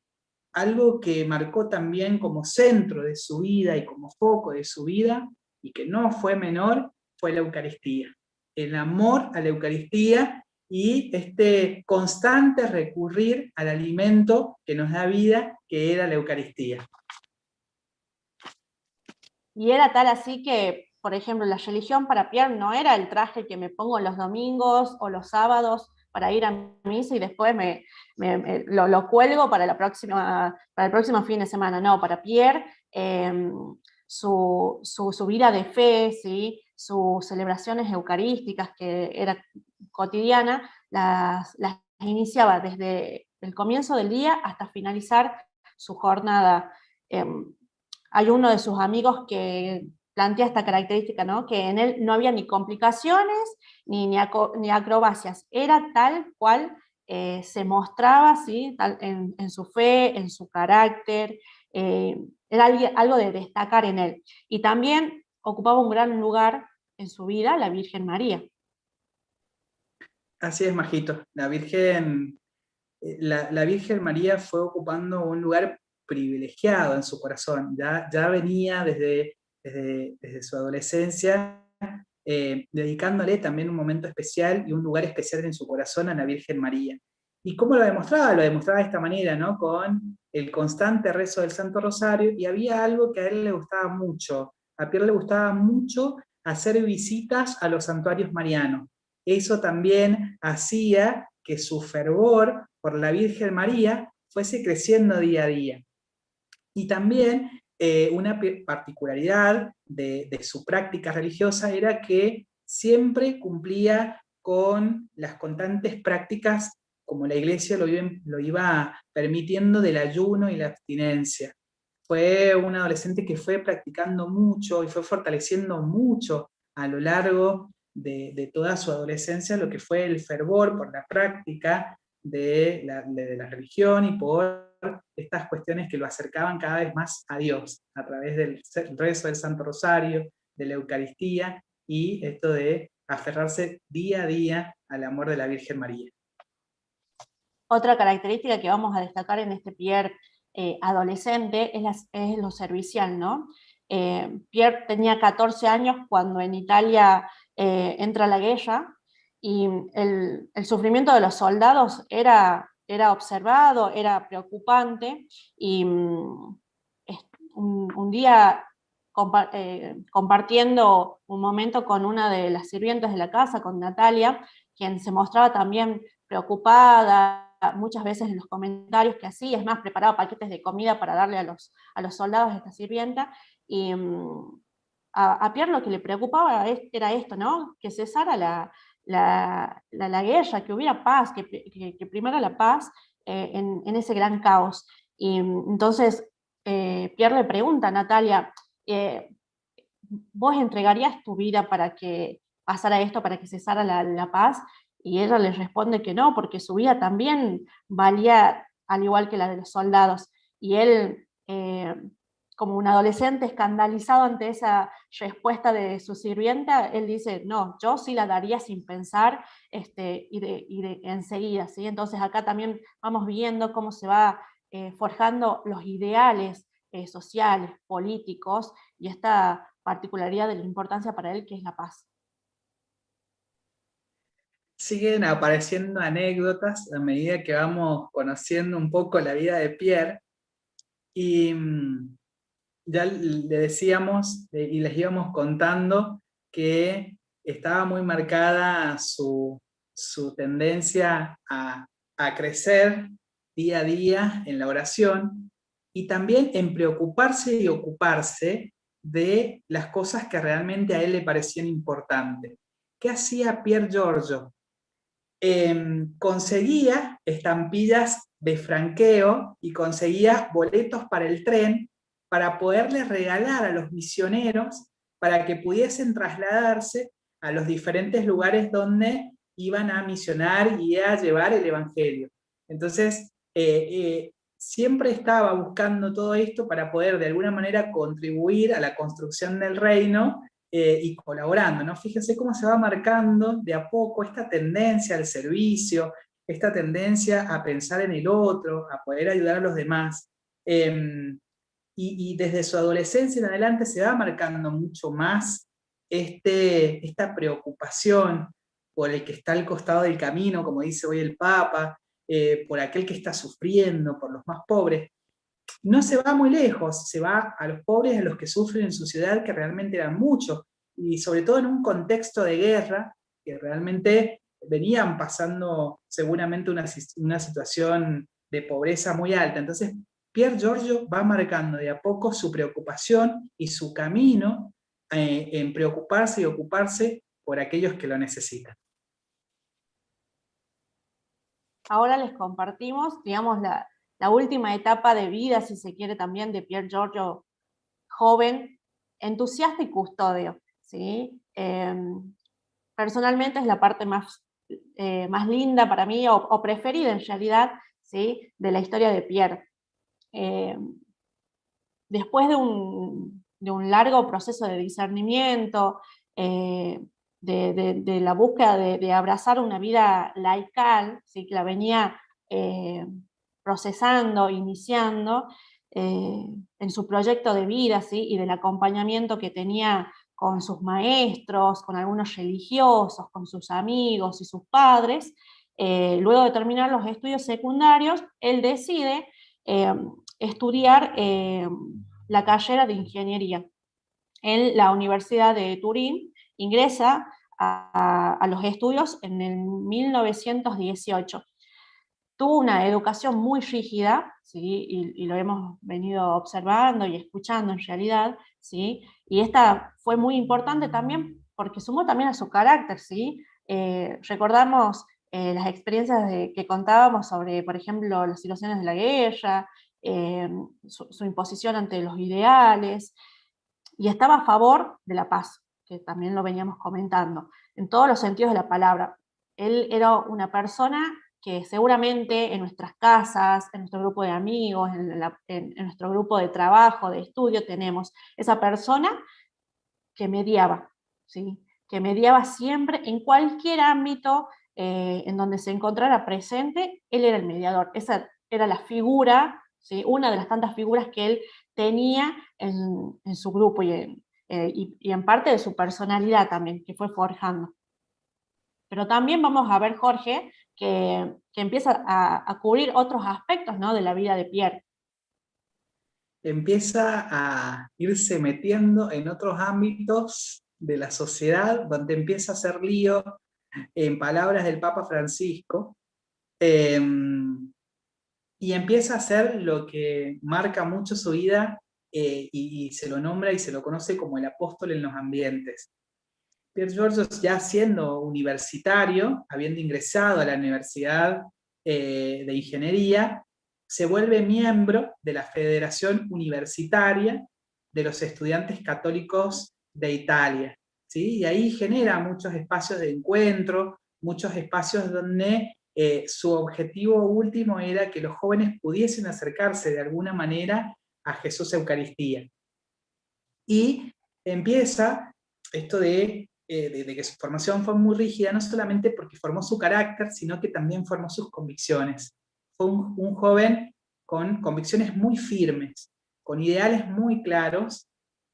algo que marcó también como centro de su vida y como foco de su vida, y que no fue menor, fue la Eucaristía. El amor a la Eucaristía y este constante recurrir al alimento que nos da vida, que era la Eucaristía. Y era tal así que, por ejemplo, la religión para Pierre no era el traje que me pongo los domingos o los sábados para ir a misa y después lo cuelgo para el próximo fin de semana. No, para Pierre su vida de fe, ¿sí? Sus celebraciones eucarísticas, que era cotidiana, las iniciaba desde el comienzo del día hasta finalizar su jornada. Hay uno de sus amigos que plantea esta característica, ¿no? Que en él no había ni complicaciones ni acrobacias, era tal cual se mostraba, ¿sí? En su fe, en su carácter, era algo de destacar en él. Y también ocupaba un gran lugar en su vida la Virgen María. Así es, Majito. La Virgen María fue ocupando un lugar privilegiado en su corazón. Ya venía desde su adolescencia dedicándole también un momento especial y un lugar especial en su corazón a la Virgen María. ¿Y cómo lo demostraba? Lo demostraba de esta manera, ¿no? Con el constante rezo del Santo Rosario, y había algo que a él le gustaba mucho. A Pierre le gustaba mucho hacer visitas a los santuarios marianos. Eso también hacía que su fervor por la Virgen María fuese creciendo día a día. Y también una particularidad de su práctica religiosa era que siempre cumplía con las constantes prácticas como la Iglesia lo iba permitiendo, del ayuno y la abstinencia. Fue un adolescente que fue practicando mucho y fue fortaleciendo mucho a lo largo de toda su adolescencia lo que fue el fervor por la práctica de la religión y por estas cuestiones que lo acercaban cada vez más a Dios, a través del rezo del Santo Rosario, de la Eucaristía, y esto de aferrarse día a día al amor de la Virgen María. Otra característica que vamos a destacar en este Pierre adolescente es lo servicial, ¿no? Pierre tenía 14 años cuando en Italia entra la guerra, y el sufrimiento de los soldados era observado, era preocupante, y un día compartiendo un momento con una de las sirvientas de la casa, con Natalia, quien se mostraba también preocupada muchas veces en los comentarios que hacía, es más, preparaba paquetes de comida para darle a los soldados de esta sirvienta, y a Pierre lo que le preocupaba era esto, ¿no? Que cesara la guerra, que hubiera paz, que primara la paz en ese gran caos. Y entonces Pierre le pregunta a Natalia, ¿vos entregarías tu vida para que pasara esto, para que cesara la paz? Y ella le responde que no, porque su vida también valía al igual que la de los soldados. Y él, como un adolescente escandalizado ante esa respuesta de su sirvienta, él dice, no, yo sí la daría sin pensar, y enseguida, ¿sí? Entonces acá también vamos viendo cómo se va forjando los ideales sociales, políticos, y esta particularidad de la importancia para él que es la paz. Siguen apareciendo anécdotas a medida que vamos conociendo un poco la vida de Pierre, y ya le decíamos y les íbamos contando que estaba muy marcada su tendencia a crecer día a día en la oración, y también en preocuparse y ocuparse de las cosas que realmente a él le parecían importantes. ¿Qué hacía Pier Giorgio? Conseguía estampillas de franqueo y conseguía boletos para el tren para poderles regalar a los misioneros para que pudiesen trasladarse a los diferentes lugares donde iban a misionar y a llevar el evangelio. Entonces, siempre estaba buscando todo esto para poder de alguna manera contribuir a la construcción del reino y colaborando, ¿no? Fíjense cómo se va marcando de a poco esta tendencia al servicio, esta tendencia a pensar en el otro, a poder ayudar a los demás. Y desde su adolescencia en adelante se va marcando mucho más esta preocupación por el que está al costado del camino, como dice hoy el Papa, por aquel que está sufriendo, por los más pobres. No se va muy lejos, se va a los pobres, a los que sufren en su ciudad, que realmente eran muchos, y sobre todo en un contexto de guerra, que realmente venían pasando seguramente una situación de pobreza muy alta. Entonces, Pier Giorgio va marcando de a poco su preocupación y su camino en preocuparse y ocuparse por aquellos que lo necesitan. Ahora les compartimos, digamos, la última etapa de vida, si se quiere, también de Pier Giorgio, joven, entusiasta y custodio, ¿sí? Personalmente es la parte más linda para mí, o preferida en realidad, ¿sí?, de la historia de Pier. Después de un largo proceso de discernimiento, de la búsqueda de abrazar una vida laical, ¿sí?, que la venía procesando, iniciando, en su proyecto de vida, ¿sí?, y del acompañamiento que tenía con sus maestros, con algunos religiosos, con sus amigos y sus padres. Luego de terminar los estudios secundarios, él decide estudiar la carrera de ingeniería en la Universidad de Turín. Ingresa a los estudios en el 1918. Tuvo una educación muy rígida, ¿sí?, y lo hemos venido observando y escuchando en realidad, ¿sí?, y esta fue muy importante también porque sumó también a su carácter, ¿sí? Recordamos las experiencias que contábamos sobre, por ejemplo, las situaciones de la guerra, su imposición ante los ideales, y estaba a favor de la paz, que también lo veníamos comentando, en todos los sentidos de la palabra. Él era una persona que seguramente en nuestras casas, en nuestro grupo de amigos, en nuestro grupo de trabajo, de estudio, tenemos esa persona que mediaba, ¿sí?, que mediaba siempre en cualquier ámbito en donde se encontrara presente. Él era el mediador, esa era la figura, ¿sí?, una de las tantas figuras que él tenía en su grupo y en parte de su personalidad también, que fue forjando. Pero también vamos a ver, Jorge, que empieza a cubrir otros aspectos, ¿no?, de la vida de Pier. Empieza a irse metiendo en otros ámbitos de la sociedad, donde empieza a hacer lío, en palabras del Papa Francisco, y empieza a hacer lo que marca mucho su vida, y se lo nombra y se lo conoce como el apóstol en los ambientes. Pier Giorgio, ya siendo universitario, habiendo ingresado a la Universidad de Ingeniería, se vuelve miembro de la Federación Universitaria de los Estudiantes Católicos de Italia, ¿sí? Y ahí genera muchos espacios de encuentro, muchos espacios donde su objetivo último era que los jóvenes pudiesen acercarse de alguna manera a Jesús Eucaristía. Y empieza esto de que su formación fue muy rígida, no solamente porque formó su carácter, sino que también formó sus convicciones. Fue un joven con convicciones muy firmes, con ideales muy claros,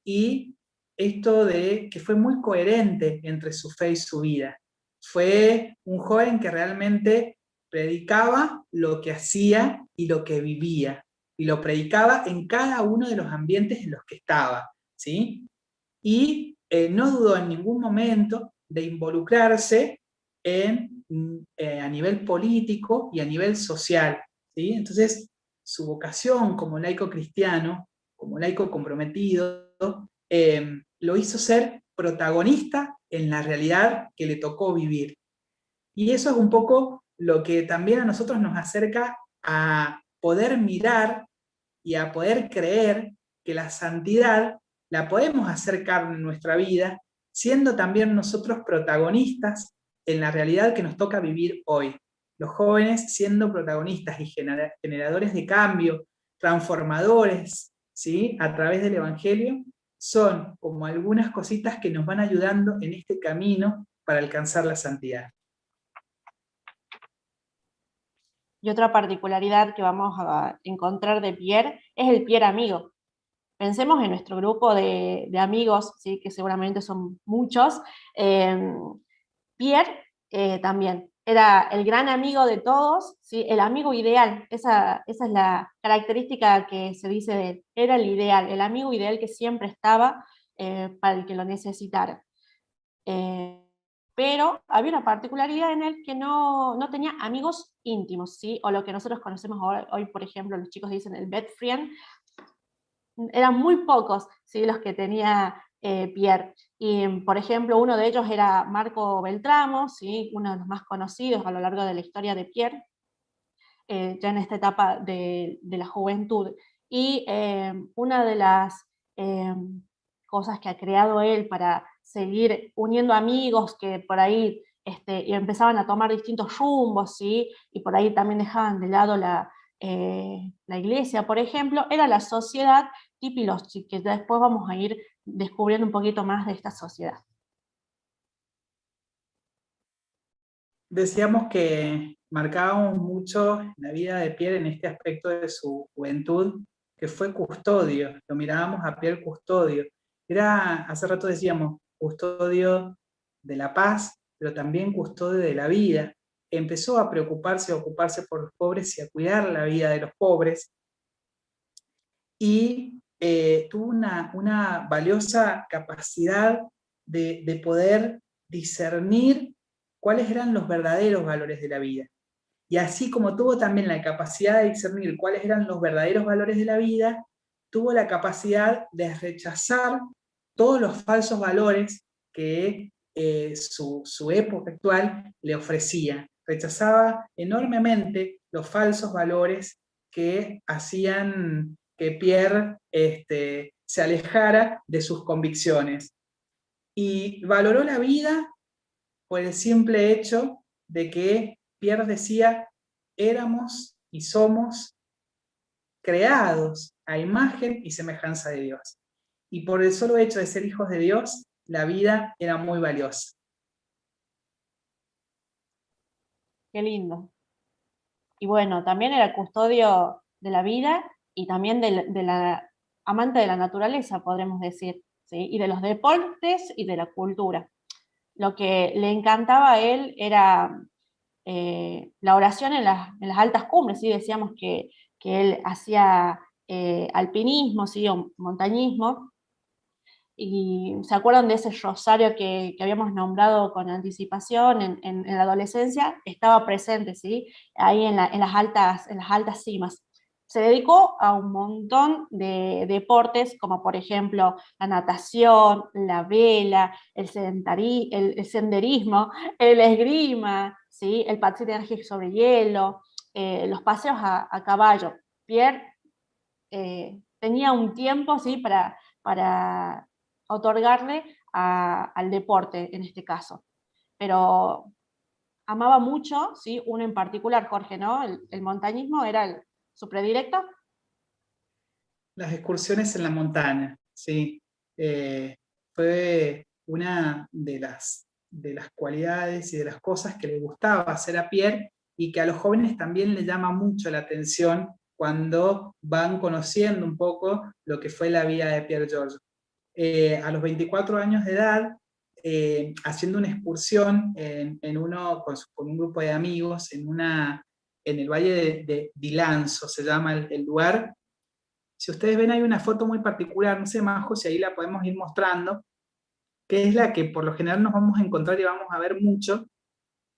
y esto de que fue muy coherente entre su fe y su vida. Fue un joven que realmente predicaba lo que hacía y lo que vivía, y lo predicaba en cada uno de los ambientes en los que estaba, ¿sí? Y no dudó en ningún momento de involucrarse a nivel político y a nivel social, ¿sí? Entonces, su vocación como laico cristiano, como laico comprometido, lo hizo ser protagonista en la realidad que le tocó vivir. Y eso es un poco lo que también a nosotros nos acerca a poder mirar y a poder creer que la santidad la podemos hacer carne en nuestra vida, siendo también nosotros protagonistas en la realidad que nos toca vivir hoy. Los jóvenes siendo protagonistas y generadores de cambio, transformadores, ¿sí? A través del Evangelio, son como algunas cositas que nos van ayudando en este camino para alcanzar la santidad. Y otra particularidad que vamos a encontrar de Pierre es el Pierre amigo. Pensemos en nuestro grupo de amigos, ¿sí? Que seguramente son muchos. Pierre también era el gran amigo de todos, ¿sí? El amigo ideal, esa es la característica que se dice de él. Era el ideal, el amigo ideal que siempre estaba para el que lo necesitara. Pero había una particularidad en él que no tenía amigos íntimos, ¿sí? O lo que nosotros conocemos hoy, por ejemplo, los chicos dicen el best friend. Eran muy pocos, ¿sí? Los que tenía Pierre. Y, por ejemplo, uno de ellos era Marco Beltramo, ¿sí? Uno de los más conocidos a lo largo de la historia de Pierre, ya en esta etapa de la juventud. Y una de las cosas que ha creado él para seguir uniendo amigos que por ahí y empezaban a tomar distintos rumbos, ¿sí? Y por ahí también dejaban de lado la iglesia, por ejemplo, era la sociedad Tipiloschi, que después vamos a ir descubriendo un poquito más de esta sociedad. Decíamos que marcábamos mucho la vida de Pierre en este aspecto de su juventud, que fue custodio, lo mirábamos a Pierre custodio. Era, hace rato decíamos, custodio de la paz, pero también custodio de la vida. Empezó a preocuparse, a ocuparse por los pobres y a cuidar la vida de los pobres. Y tuvo una valiosa capacidad de poder discernir cuáles eran los verdaderos valores de la vida. Y así como tuvo también la capacidad de discernir cuáles eran los verdaderos valores de la vida, tuvo la capacidad de rechazar todos los falsos valores que su época actual le ofrecía. Rechazaba enormemente los falsos valores que hacían que Pierre se alejara de sus convicciones. Y valoró la vida por el simple hecho de que Pierre decía, éramos y somos creados a imagen y semejanza de Dios. Y por el solo hecho de ser hijos de Dios, la vida era muy valiosa. Qué lindo. Y bueno, también era custodio de la vida y también de la amante de la naturaleza, podremos decir, ¿sí? Y de los deportes y de la cultura. Lo que le encantaba a él era la oración en las altas cumbres, ¿sí? Decíamos que él hacía alpinismo, ¿sí? O montañismo, y se acuerdan de ese rosario que habíamos nombrado con anticipación en la adolescencia, estaba presente, ¿sí? Ahí en las altas cimas. Se dedicó a un montón de deportes, como por ejemplo la natación, la vela, el senderismo, el esgrima, ¿sí? El patinaje sobre hielo, los paseos a caballo. Pierre tenía un tiempo, ¿sí? para otorgarle al deporte en este caso. Pero amaba mucho, ¿sí? Uno en particular, Jorge, ¿no? El montañismo era su predilecto. Las excursiones en la montaña, sí. Fue una de las cualidades y de las cosas que le gustaba hacer a Pierre y que a los jóvenes también le llama mucho la atención cuando van conociendo un poco lo que fue la vida de Pierre Georges. A los 24 años de edad, haciendo una excursión con un grupo de amigos en el valle de Dilanzo, se llama el lugar. Si ustedes ven, hay una foto muy particular, no sé, Majo, si ahí la podemos ir mostrando, que es la que por lo general nos vamos a encontrar y vamos a ver mucho,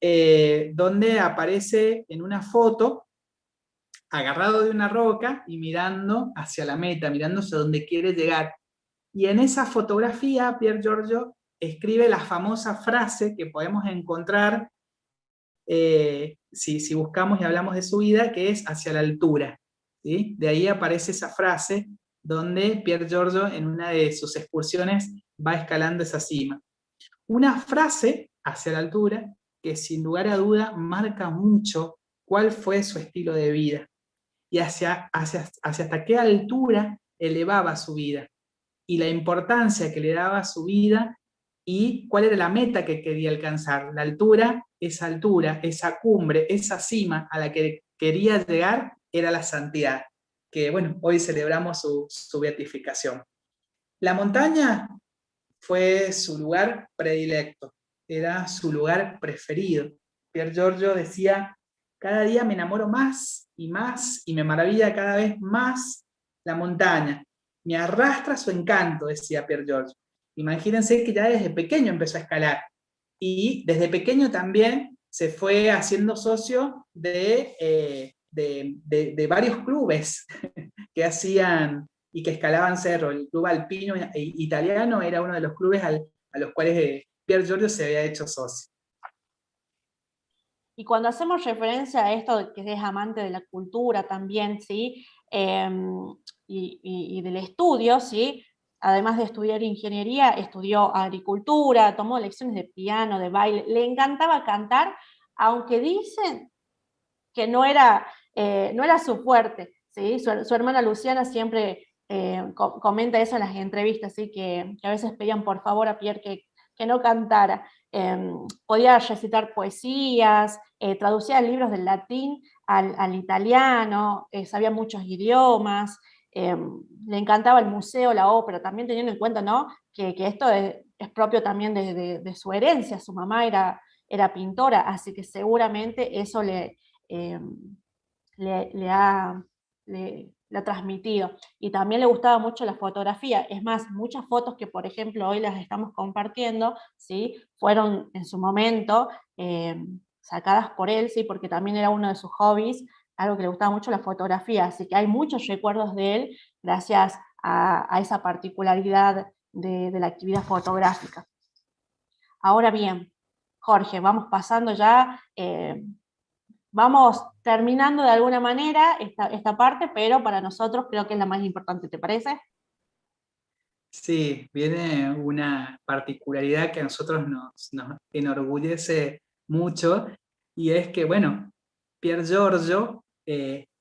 donde aparece en una foto agarrado de una roca y mirando hacia la meta, mirando hacia donde quiere llegar. Y en esa fotografía, Pier Giorgio escribe la famosa frase que podemos encontrar si buscamos y hablamos de su vida, que es hacia la altura. ¿Sí? De ahí aparece esa frase donde Pier Giorgio en una de sus excursiones va escalando esa cima. Una frase hacia la altura que sin lugar a duda marca mucho cuál fue su estilo de vida y hacia hasta qué altura elevaba su vida y la importancia que le daba a su vida y cuál era la meta que quería alcanzar. La altura, esa cumbre, esa cima a la que quería llegar era la santidad, que bueno, hoy celebramos su beatificación. La montaña fue su lugar predilecto, era su lugar preferido. Pier Giorgio decía, cada día me enamoro más y me maravilla cada vez más la montaña. Me arrastra su encanto, decía Pier Giorgio. Imagínense que ya desde pequeño empezó a escalar y desde pequeño también se fue haciendo socio de varios clubes que hacían y que escalaban cerro. El Club Alpino Italiano era uno de los clubes a los cuales Pier Giorgio se había hecho socio. Y cuando hacemos referencia a esto de que es amante de la cultura también, ¿sí? Y del estudio, ¿sí? Además de estudiar ingeniería, estudió agricultura, tomó lecciones de piano, de baile, le encantaba cantar, aunque dicen que no era su fuerte, ¿sí? Su hermana Luciana siempre comenta eso en las entrevistas, ¿sí? Que a veces pedían por favor a Pier que no cantara. Podía recitar poesías, traducía libros del latín al italiano, sabía muchos idiomas, le encantaba el museo, la ópera, también teniendo en cuenta, ¿no? que esto es propio también de su herencia. Su mamá era pintora, así que seguramente eso le ha transmitido. Y también le gustaba mucho la fotografía. Es más, muchas fotos que, por ejemplo, hoy las estamos compartiendo, ¿sí? Fueron en su momento sacadas por él, ¿sí? Porque también era uno de sus hobbies, algo que le gustaba mucho, la fotografía. Así que hay muchos recuerdos de él gracias a esa particularidad de la actividad fotográfica. Ahora bien, Jorge, vamos pasando ya... vamos terminando de alguna manera esta parte, pero para nosotros creo que es la más importante, ¿te parece? Sí, viene una particularidad que a nosotros nos enorgullece mucho, y es que, bueno, Pier Giorgio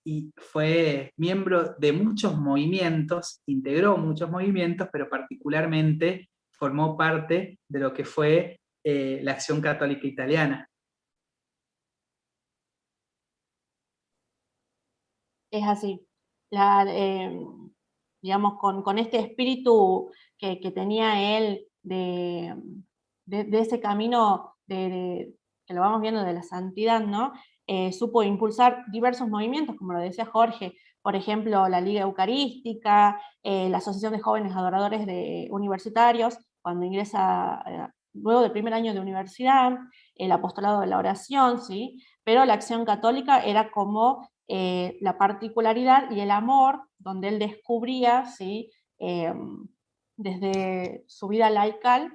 y fue miembro de muchos movimientos, integró muchos movimientos, pero particularmente formó parte de lo que fue la Acción Católica Italiana. Es así. Digamos, con este espíritu que tenía él de ese camino que lo vamos viendo de la santidad, ¿no? Supo impulsar diversos movimientos, como lo decía Jorge, por ejemplo, la Liga Eucarística, la Asociación de Jóvenes Adoradores Universitarios, cuando ingresa luego del primer año de universidad, el apostolado de la oración, ¿sí? Pero la Acción Católica era como la particularidad y el amor, donde él descubría, ¿sí? Desde su vida laical,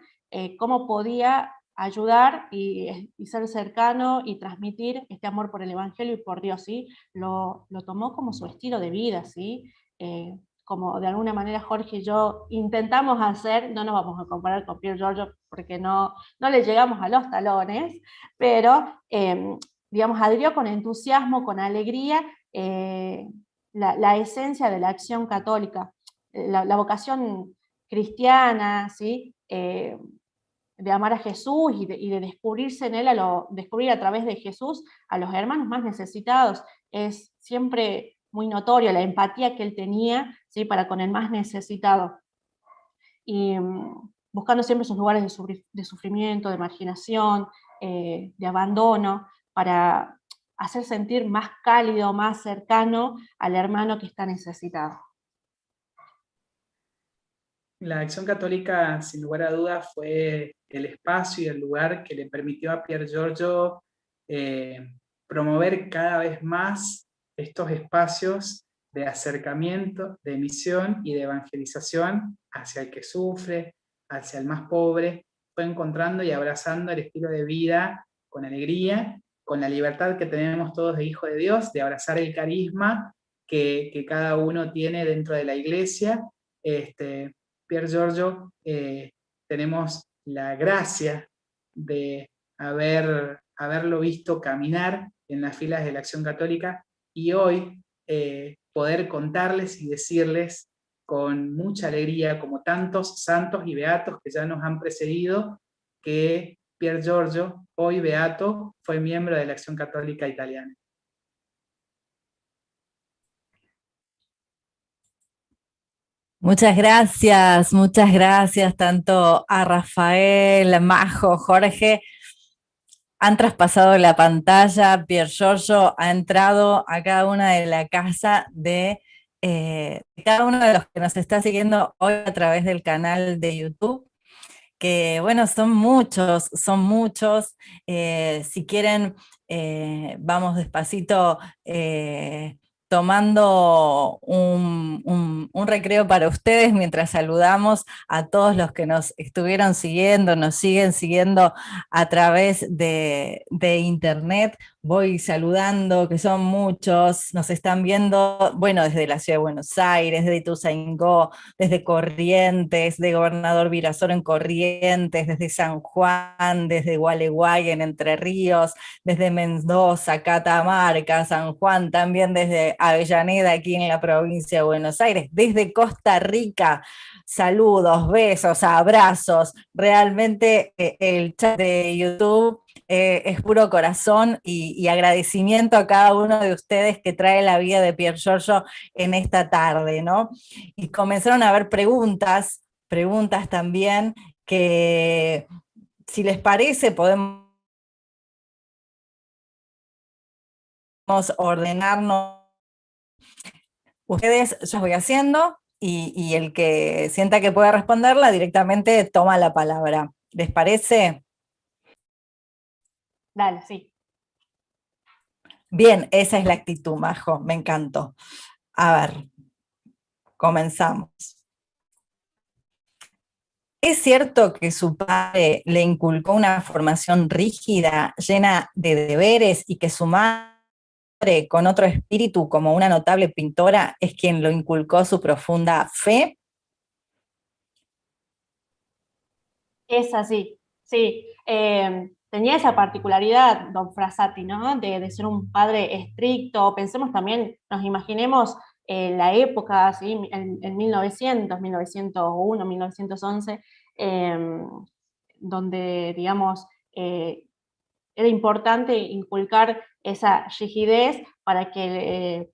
cómo podía ayudar y ser cercano y transmitir este amor por el Evangelio y por Dios, ¿sí? Lo tomó como su estilo de vida, ¿sí? Como de alguna manera Jorge y yo intentamos hacer, no nos vamos a comparar con Pier Giorgio porque no le llegamos a los talones, pero digamos, adhirió con entusiasmo, con alegría, la esencia de la acción católica, la vocación cristiana, ¿sí? De amar a Jesús y de descubrirse en él, descubrir a través de Jesús a los hermanos más necesitados. Es siempre muy notorio la empatía que él tenía, ¿sí? Para con el más necesitado. Y buscando siempre esos lugares de sufrimiento, de marginación, de abandono, para hacer sentir más cálido, más cercano al hermano que está necesitado. La Acción Católica, sin lugar a dudas, fue el espacio y el lugar que le permitió a Pier Giorgio promover cada vez más estos espacios de acercamiento, de misión y de evangelización hacia el que sufre, hacia el más pobre, fue encontrando y abrazando el estilo de vida con alegría, con la libertad que tenemos todos de hijo de Dios, de abrazar el carisma que cada uno tiene dentro de la iglesia. Pier Giorgio, tenemos la gracia de haberlo visto caminar en las filas de la Acción Católica, y hoy poder contarles y decirles con mucha alegría, como tantos santos y beatos que ya nos han precedido, que Pier Giorgio, hoy beato, fue miembro de la Acción Católica Italiana. muchas gracias tanto a Rafael, Majo, Jorge. Han traspasado la pantalla, Pier Giorgio ha entrado a cada una de la casa de cada uno de los que nos está siguiendo hoy a través del canal de YouTube, que bueno, son muchos. Si quieren, vamos despacito tomando un recreo para ustedes mientras saludamos a todos los que nos estuvieron siguiendo, nos siguen siguiendo a través de internet. Voy saludando, que son muchos, nos están viendo, bueno, desde la Ciudad de Buenos Aires, desde Ituzaingó, desde Corrientes, de Gobernador Virasoro en Corrientes, desde San Juan, desde Gualeguay en Entre Ríos, desde Mendoza, Catamarca, San Juan, también desde Avellaneda, aquí en la provincia de Buenos Aires, desde Costa Rica. Saludos, besos, abrazos. Realmente el chat de YouTube es puro corazón y agradecimiento a cada uno de ustedes que trae la vida de Pier Giorgio en esta tarde, ¿no? Y comenzaron a haber preguntas también, que si les parece podemos ordenarnos. Ustedes, yo voy haciendo, y el que sienta que pueda responderla directamente toma la palabra. ¿Les parece? Dale, sí. Bien, esa es la actitud, Majo, me encantó. A ver, comenzamos. ¿Es cierto que su padre le inculcó una formación rígida, llena de deberes, y que su madre, con otro espíritu como una notable pintora, es quien lo inculcó su profunda fe? Es así, sí. Tenía esa particularidad, don Frassati, ¿no? De ser un padre estricto. Pensemos también, nos imaginemos la época, ¿sí? En 1900, 1901, 1911, donde, digamos, era importante inculcar esa rigidez para que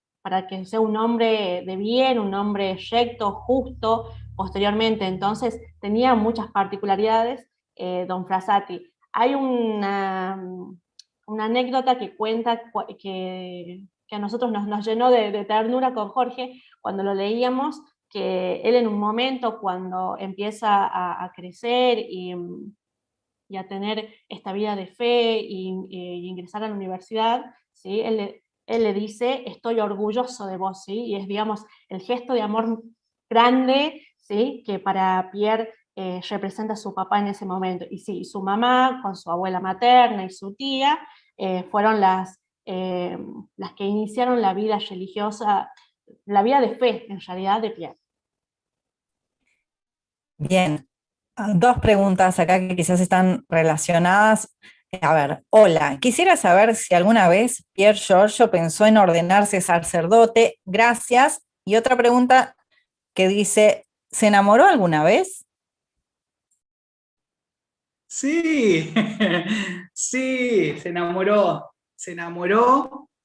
sea un hombre de bien, un hombre recto, justo, posteriormente. Entonces tenía muchas particularidades don Frassati. Hay una anécdota que cuenta que a nosotros nos llenó de ternura con Jorge cuando lo leíamos, que él en un momento cuando empieza a crecer y a tener esta vida de fe y ingresar a la universidad, ¿sí? Él le dice, estoy orgulloso de vos, ¿sí? Y es, digamos, el gesto de amor grande, ¿sí? Que para Pierre representa a su papá en ese momento. Y sí, su mamá, con su abuela materna y su tía, fueron las que iniciaron la vida religiosa, la vida de fe, en realidad, de Pierre. Bien, dos preguntas acá que quizás están relacionadas. A ver, hola, quisiera saber si alguna vez Pier Giorgio pensó en ordenarse sacerdote. Gracias. Y otra pregunta que dice, ¿se enamoró alguna vez? Sí, sí, se enamoró,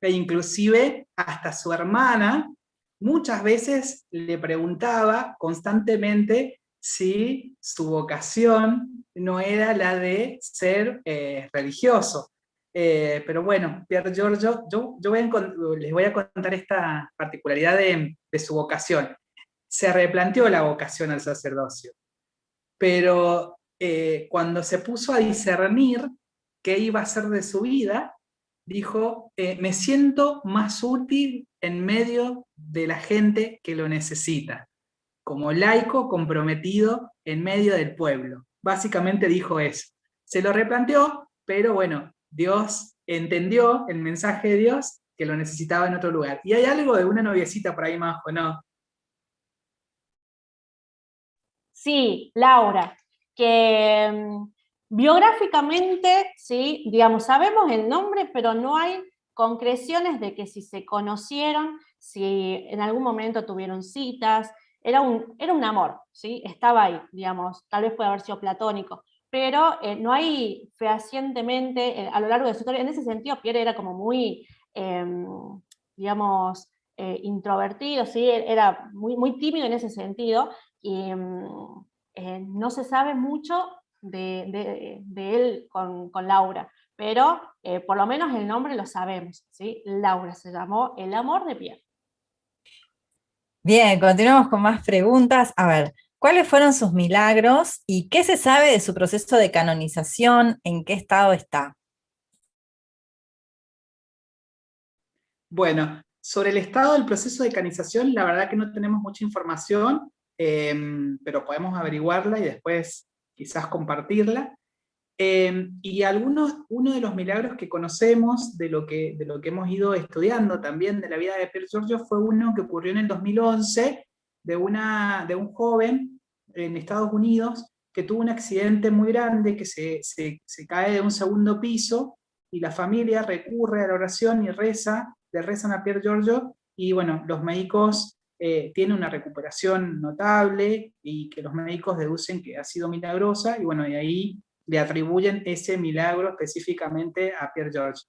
e inclusive hasta su hermana muchas veces le preguntaba constantemente si su vocación no era la de ser religioso. Pero bueno, Pier Giorgio, les voy a contar esta particularidad de su vocación. Se replanteó la vocación al sacerdocio, pero cuando se puso a discernir qué iba a hacer de su vida, dijo, me siento más útil en medio de la gente que lo necesita, como laico comprometido en medio del pueblo. Básicamente dijo eso. Se lo replanteó, pero bueno, Dios entendió el mensaje de Dios que lo necesitaba en otro lugar. Y hay algo de una noviecita por ahí más, ¿o no? Sí, Laura, que biográficamente, sí, digamos, sabemos el nombre, pero no hay concreciones de que si se conocieron, si en algún momento tuvieron citas, era un amor, ¿sí? Estaba ahí, digamos, tal vez puede haber sido platónico, pero no hay fehacientemente a lo largo de su historia. En ese sentido, Pierre era como muy, digamos, introvertido, ¿sí? Era muy, muy tímido en ese sentido, y no se sabe mucho de él con Laura, pero por lo menos el nombre lo sabemos, ¿sí? Laura se llamó El amor de Pierre. Bien, continuamos con más preguntas. A ver, ¿cuáles fueron sus milagros y qué se sabe de su proceso de canonización? ¿En qué estado está? Bueno, sobre el estado del proceso de canonización, la verdad que no tenemos mucha información, pero podemos averiguarla y después quizás compartirla. Y uno de los milagros que conocemos de lo que hemos ido estudiando también de la vida de Pier Giorgio fue uno que ocurrió en el 2011 de un joven en Estados Unidos que tuvo un accidente muy grande, que se cae de un segundo piso y la familia recurre a la oración y le rezan a Pier Giorgio, y bueno, los médicos tienen una recuperación notable y que los médicos deducen que ha sido milagrosa, y bueno, de ahí le atribuyen ese milagro específicamente a Pier Giorgio.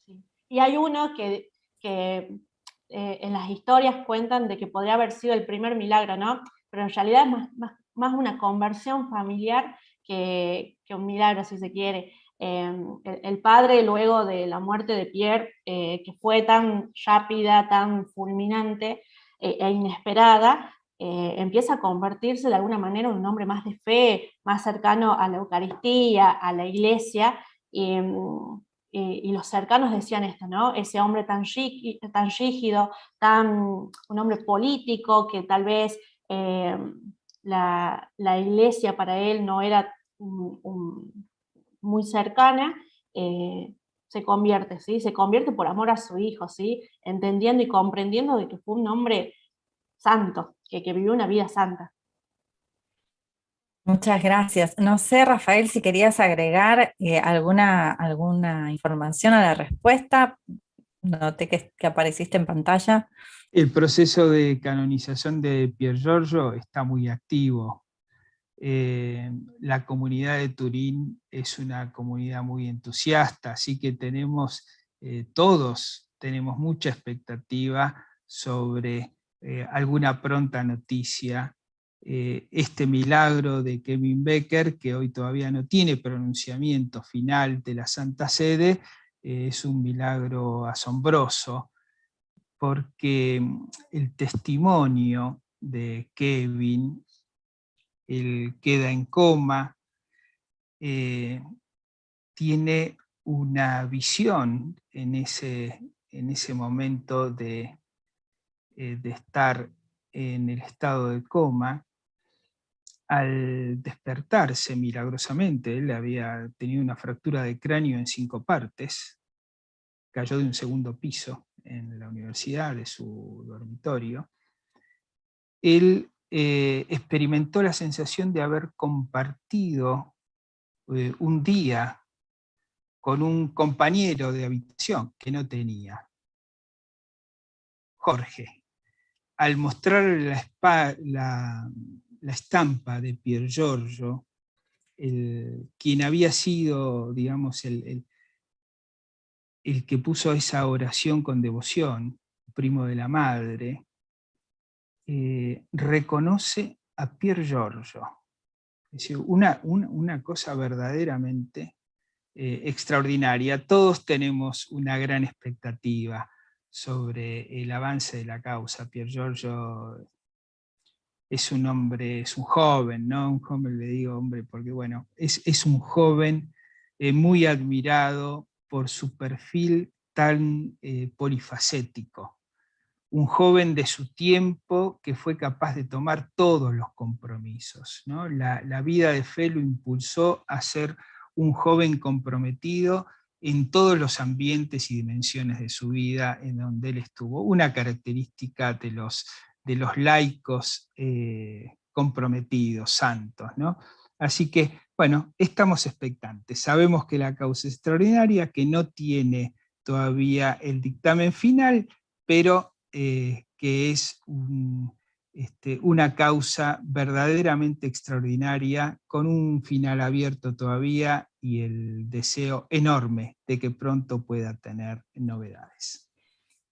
Sí. Y hay uno que en las historias cuentan de que podría haber sido el primer milagro, ¿no? Pero en realidad es más una conversión familiar que un milagro, si se quiere. El padre, luego de la muerte de Pierre, que fue tan rápida, tan fulminante e inesperada, empieza a convertirse de alguna manera en un hombre más de fe, más cercano a la Eucaristía, a la iglesia, y los cercanos decían esto, ¿no? Ese hombre tan rígido, un hombre político, que tal vez la iglesia para él no era muy cercana, se convierte, ¿sí? Se convierte por amor a su hijo, ¿sí? Entendiendo y comprendiendo de que fue un hombre santo, que vivió una vida santa. Muchas gracias. No sé, Rafael, si querías agregar alguna información a la respuesta. Noté que apareciste en pantalla. El proceso de canonización de Pier Giorgio está muy activo. La comunidad de Turín es una comunidad muy entusiasta, así que todos tenemos mucha expectativa sobre alguna pronta noticia. Este milagro de Kevin Becker, que hoy todavía no tiene pronunciamiento final de la Santa Sede, es un milagro asombroso, porque el testimonio de Kevin, él queda en coma, tiene una visión en ese momento de estar en el estado de coma. Al despertarse milagrosamente, él había tenido una fractura de cráneo en 5 partes, cayó de un segundo piso en la universidad, de su dormitorio. Él experimentó la sensación de haber compartido un día con un compañero de habitación que no tenía, Jorge. Al mostrar la estampa de Pier Giorgio, quien había sido, digamos, el que puso esa oración con devoción, primo de la madre, reconoce a Pier Giorgio. Es decir, una cosa verdaderamente extraordinaria. Todos tenemos una gran expectativa sobre el avance de la causa. Pier Giorgio es un hombre, es un joven, ¿no? Un joven, le digo hombre, porque bueno, es un joven muy admirado por su perfil tan polifacético. Un joven de su tiempo que fue capaz de tomar todos los compromisos, ¿no? La vida de fe lo impulsó a ser un joven comprometido en todos los ambientes y dimensiones de su vida en donde él estuvo. Una característica de los laicos comprometidos, santos, ¿no? Así que, bueno, estamos expectantes. Sabemos que la causa es extraordinaria, que no tiene todavía el dictamen final, pero que es una causa verdaderamente extraordinaria, con un final abierto todavía y el deseo enorme de que pronto pueda tener novedades.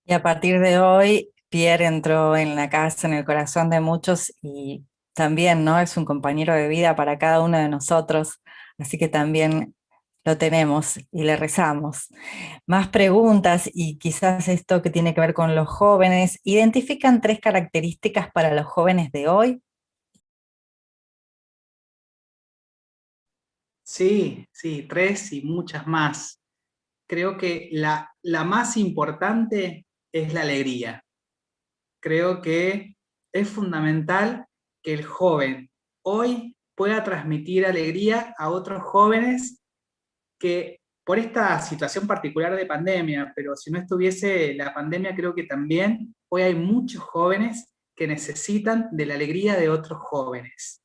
Y a partir de hoy, Pierre entró en la casa, en el corazón de muchos, y también, ¿no?, es un compañero de vida para cada uno de nosotros, así que también lo tenemos y le rezamos. Más preguntas, y quizás esto que tiene que ver con los jóvenes. ¿Identifican 3 características para los jóvenes de hoy? Sí, sí, 3 y muchas más. Creo que la más importante es la alegría. Creo que es fundamental que el joven hoy pueda transmitir alegría a otros jóvenes que por esta situación particular de pandemia, pero si no estuviese la pandemia, creo que también hoy hay muchos jóvenes que necesitan de la alegría de otros jóvenes.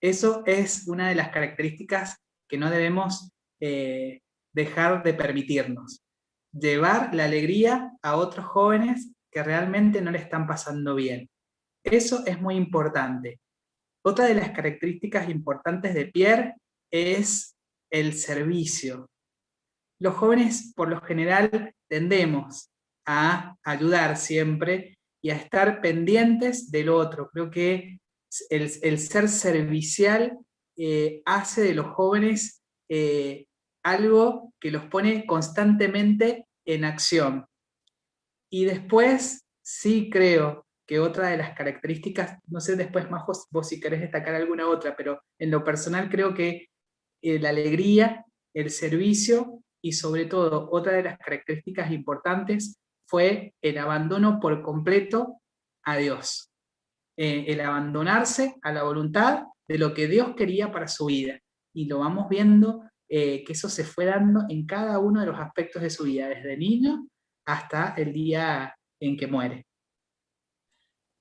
Eso es una de las características que no debemos dejar de permitirnos. Llevar la alegría a otros jóvenes que realmente no le están pasando bien. Eso es muy importante. Otra de las características importantes de Pierre es el servicio. Los jóvenes, por lo general, tendemos a ayudar siempre y a estar pendientes del otro. Creo que el ser servicial hace de los jóvenes algo que los pone constantemente en acción. Y después, sí creo que otra de las características, no sé después más vos si querés destacar alguna otra, pero en lo personal creo que la alegría, el servicio y sobre todo otra de las características importantes fue el abandono por completo a Dios. El abandonarse a la voluntad de lo que Dios quería para su vida. Y lo vamos viendo que eso se fue dando en cada uno de los aspectos de su vida, desde niño hasta el día en que muere.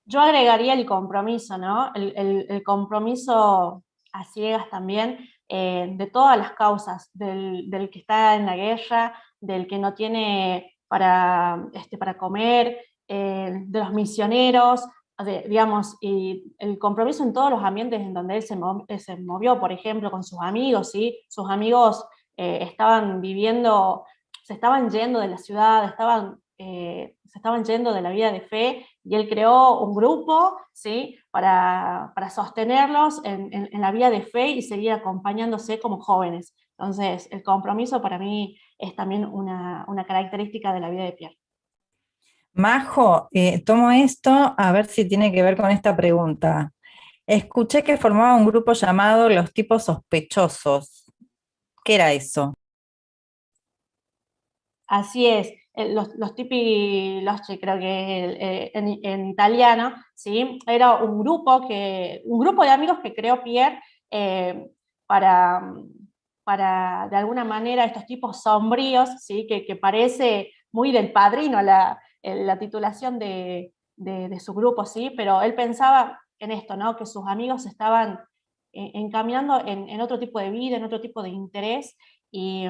Yo agregaría el compromiso, ¿no? El compromiso a ciegas también de todas las causas, del que está en la guerra, del que no tiene para comer, de los misioneros, digamos, y el compromiso en todos los ambientes en donde él se movió, por ejemplo, con sus amigos, ¿sí? Sus amigos estaban viviendo, se estaban yendo de la ciudad, se estaban yendo de la vida de fe, y él creó un grupo, ¿sí?, para sostenerlos en la vida de fe y seguir acompañándose como jóvenes. Entonces, el compromiso para mí es también una característica de la vida de Pierre. Majo, tomo esto a ver si tiene que ver con esta pregunta. Escuché que formaba un grupo llamado Los Tipos Sospechosos. ¿Qué era eso? Así es, los tipi loschi, creo que en italiano, ¿sí? Era un grupo de amigos que creó Pierre para de alguna manera estos tipos sombríos, ¿sí? Que parece muy del Padrino la titulación de su grupo, ¿sí? Pero él pensaba en esto, ¿no? Que sus amigos estaban encaminando en otro tipo de vida, en otro tipo de interés, y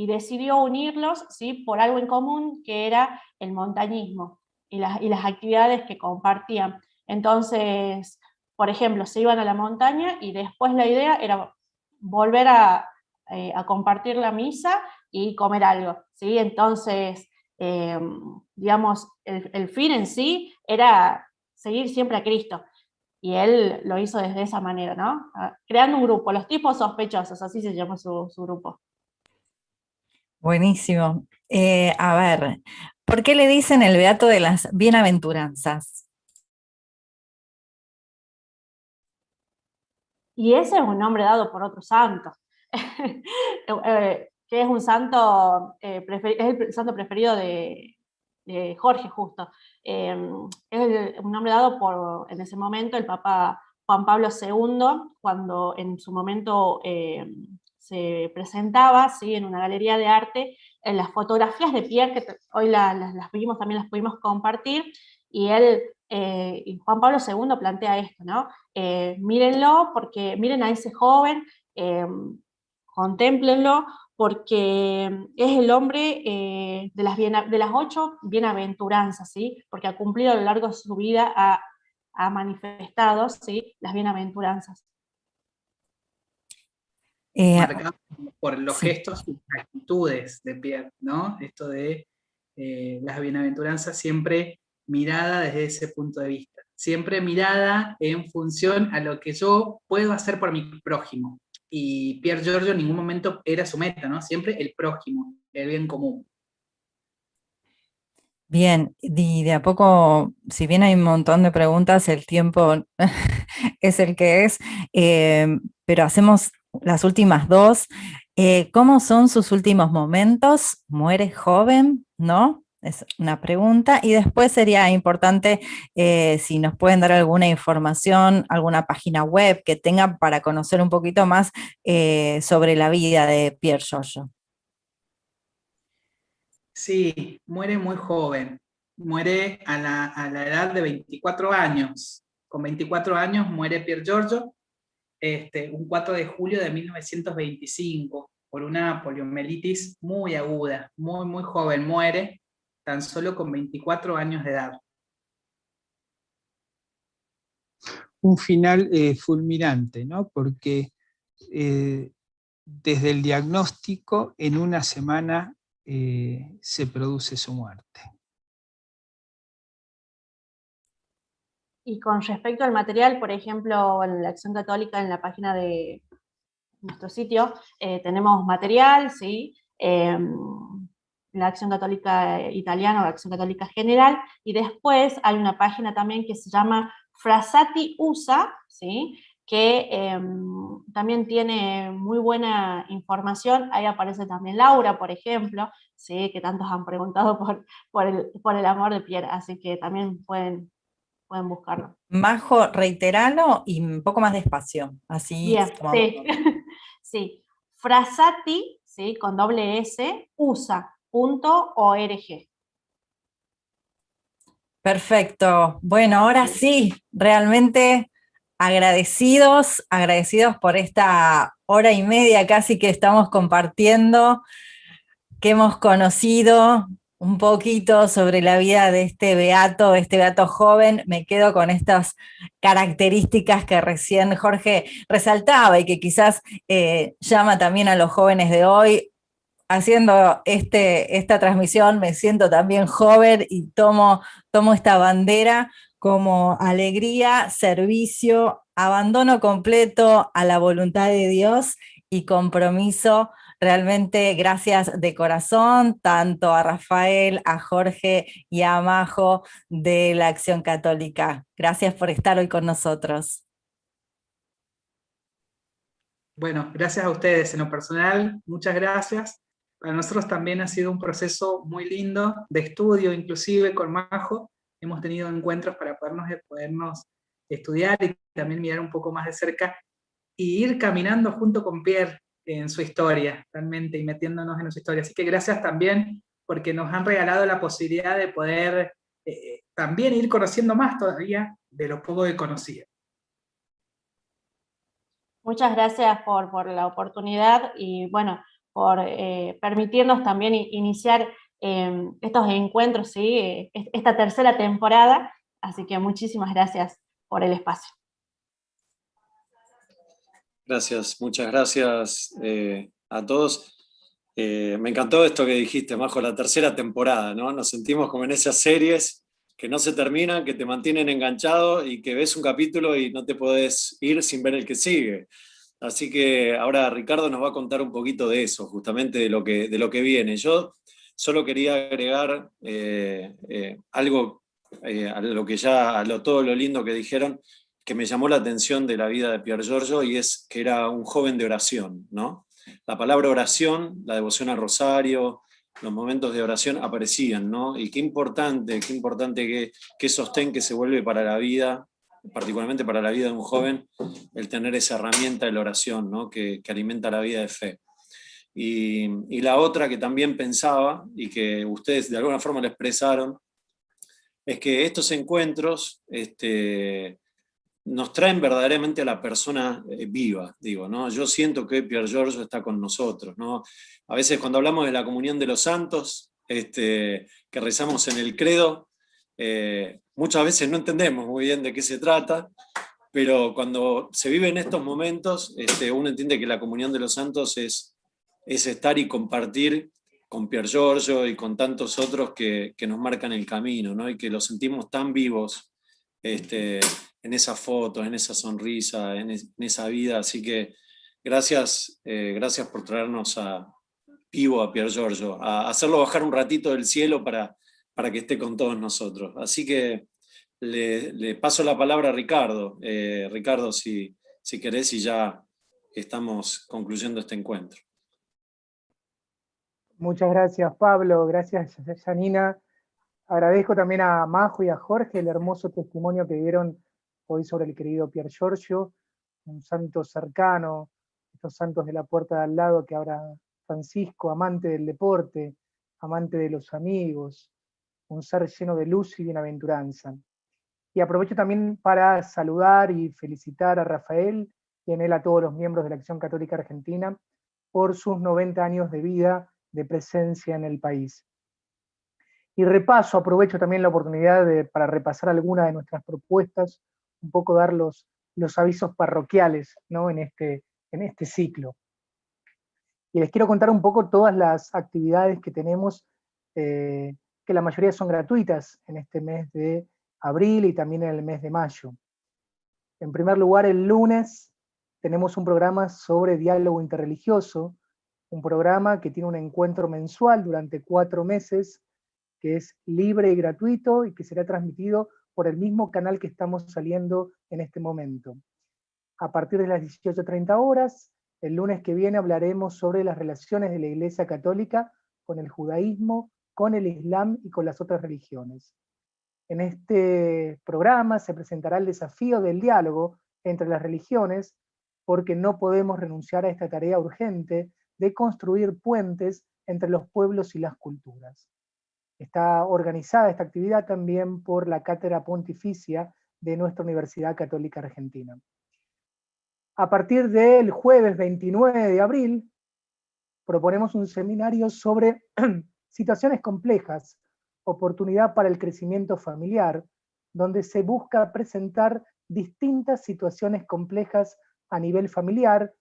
decidió unirlos, ¿sí?, por algo en común, que era el montañismo y las actividades que compartían. Entonces, por ejemplo, se iban a la montaña y después la idea era volver a compartir la misa y comer algo, ¿sí? Entonces, digamos, el fin en sí era seguir siempre a Cristo. Y él lo hizo desde esa manera, ¿no? Creando un grupo, Los Tipos Sospechosos, así se llama su grupo. Buenísimo. A ver, ¿por qué le dicen el beato de las bienaventuranzas? Y ese es un nombre dado por otro santo. que es un santo, es el santo preferido de Jorge justo. Es un nombre dado por, en ese momento, el Papa Juan Pablo II, cuando en su momento se presentaba, ¿sí?, en una galería de arte, en las fotografías de Pierre, que hoy las vimos, también las pudimos compartir, y él, y Juan Pablo II plantea esto, ¿no? Mírenlo, porque miren a ese joven, contémplenlo, porque es el hombre de las 8 bienaventuranzas, ¿sí? Porque ha cumplido a lo largo de su vida, ha manifestado, ¿sí?, las bienaventuranzas. Marcado por los sí. gestos y actitudes de Pierre, ¿no? Esto de las bienaventuranzas siempre mirada desde ese punto de vista, siempre mirada en función a lo que yo puedo hacer por mi prójimo. Y Pier Giorgio en ningún momento era su meta, ¿no? Siempre el prójimo, el bien común. Bien, y de a poco, si bien hay un montón de preguntas, el tiempo es el que es, pero hacemos las últimas dos. ¿Cómo son sus últimos momentos? ¿Muere joven? ¿No? Es una pregunta. Y después sería importante si nos pueden dar alguna información, alguna página web que tengan para conocer un poquito más sobre la vida de Pier Giorgio. Sí, muere muy joven, muere a la edad de 24 años. Con 24 años muere Pier Giorgio, un 4 de julio de 1925, por una poliomielitis muy aguda, muy, muy joven, muere tan solo con 24 años de edad. Un final fulminante, ¿no? Porque desde el diagnóstico, en una semana se produce su muerte. Y con respecto al material, por ejemplo, en la Acción Católica, en la página de nuestro sitio, tenemos material, ¿sí? La Acción Católica Italiana o la Acción Católica General, y después hay una página también que se llama Frassati USA, ¿sí?, que también tiene muy buena información. Ahí aparece también Laura, por ejemplo, ¿sí?, que tantos han preguntado por el amor de Pierre, así que también pueden buscarlo. Majo, reiteralo y un poco más despacio, así Bien, sí. Sí. Frassati, ¿sí?, con doble S, USA.org. Perfecto. Bueno, ahora sí, realmente agradecidos por esta hora y media casi que estamos compartiendo, que hemos conocido un poquito sobre la vida de este beato joven. Me quedo con estas características que recién Jorge resaltaba y que quizás llama también a los jóvenes de hoy. Haciendo esta transmisión me siento también joven y tomo esta bandera como alegría, servicio, abandono completo a la voluntad de Dios y compromiso. Realmente gracias de corazón, tanto a Rafael, a Jorge y a Majo de la Acción Católica. Gracias por estar hoy con nosotros. Bueno, gracias a ustedes. En lo personal, muchas gracias. Para nosotros también ha sido un proceso muy lindo, de estudio inclusive con Majo. Hemos tenido encuentros para podernos estudiar y también mirar un poco más de cerca y ir caminando junto con Pierre en su historia, realmente, y metiéndonos en su historia. Así que gracias también porque nos han regalado la posibilidad de poder también ir conociendo más todavía de lo poco que conocía. Muchas gracias por la oportunidad y bueno, por permitirnos también iniciar estos encuentros, ¿sí?, esta tercera temporada, así que muchísimas gracias por el espacio. Gracias, muchas gracias a todos. Me encantó esto que dijiste, Majo, la tercera temporada, ¿no? Nos sentimos como en esas series que no se terminan, que te mantienen enganchado y que ves un capítulo y no te podés ir sin ver el que sigue. Así que ahora Ricardo nos va a contar un poquito de eso, justamente de lo que viene. Yo solo quería agregar algo a todo lo lindo que dijeron, que me llamó la atención de la vida de Pier Giorgio, y es que era un joven de oración, ¿no? la palabra oración, la devoción al rosario, los momentos de oración aparecían, ¿no? Y qué importante qué sostén que se vuelve para la vida, particularmente para la vida de un joven, el tener esa herramienta de la oración, ¿no? Que alimenta la vida de fe. Y la otra que también pensaba, y que ustedes de alguna forma lo expresaron, es que estos encuentros nos traen verdaderamente a la persona viva, digo, ¿no? Yo siento que Pier Giorgio está con nosotros, ¿no? A veces cuando hablamos de la comunión de los santos, que rezamos en el credo, muchas veces no entendemos muy bien de qué se trata, pero cuando se vive en estos momentos, uno entiende que la comunión de los santos es estar y compartir con Pier Giorgio y con tantos otros que nos marcan el camino, ¿no? Y que los sentimos tan vivos en esas fotos, en esa sonrisa, en esa vida. Así que gracias por traernos vivo a Pier Giorgio, a hacerlo bajar un ratito del cielo para que esté con todos nosotros. Así que le paso la palabra a Ricardo. Ricardo, si querés, y ya estamos concluyendo este encuentro. Muchas gracias, Pablo. Gracias, Janina. Agradezco también a Majo y a Jorge el hermoso testimonio que dieron hoy sobre el querido Pier Giorgio, un santo cercano, estos santos de la puerta de al lado que ahora Francisco, amante del deporte, amante de los amigos, un ser lleno de luz y bienaventuranza. Y aprovecho también para saludar y felicitar a Rafael y en él a todos los miembros de la Acción Católica Argentina por sus 90 años de vida, de presencia en el país. Y aprovecho también la oportunidad para repasar algunas de nuestras propuestas, un poco dar los avisos parroquiales, ¿no? en este ciclo. Y les quiero contar un poco todas las actividades que tenemos, que la mayoría son gratuitas en este mes de abril y también en el mes de mayo. En primer lugar, el lunes tenemos un programa sobre diálogo interreligioso, un programa que tiene un encuentro mensual durante 4 meses, que es libre y gratuito y que será transmitido por el mismo canal que estamos saliendo en este momento. A partir de las 18:30 horas, el lunes que viene hablaremos sobre las relaciones de la Iglesia Católica con el judaísmo, con el islam y con las otras religiones. En este programa se presentará el desafío del diálogo entre las religiones, porque no podemos renunciar a esta tarea urgente de construir puentes entre los pueblos y las culturas. Está organizada esta actividad también por la Cátedra Pontificia de nuestra Universidad Católica Argentina. A partir del jueves 29 de abril, proponemos un seminario sobre situaciones complejas, oportunidad para el crecimiento familiar, donde se busca presentar distintas situaciones complejas a nivel familiar,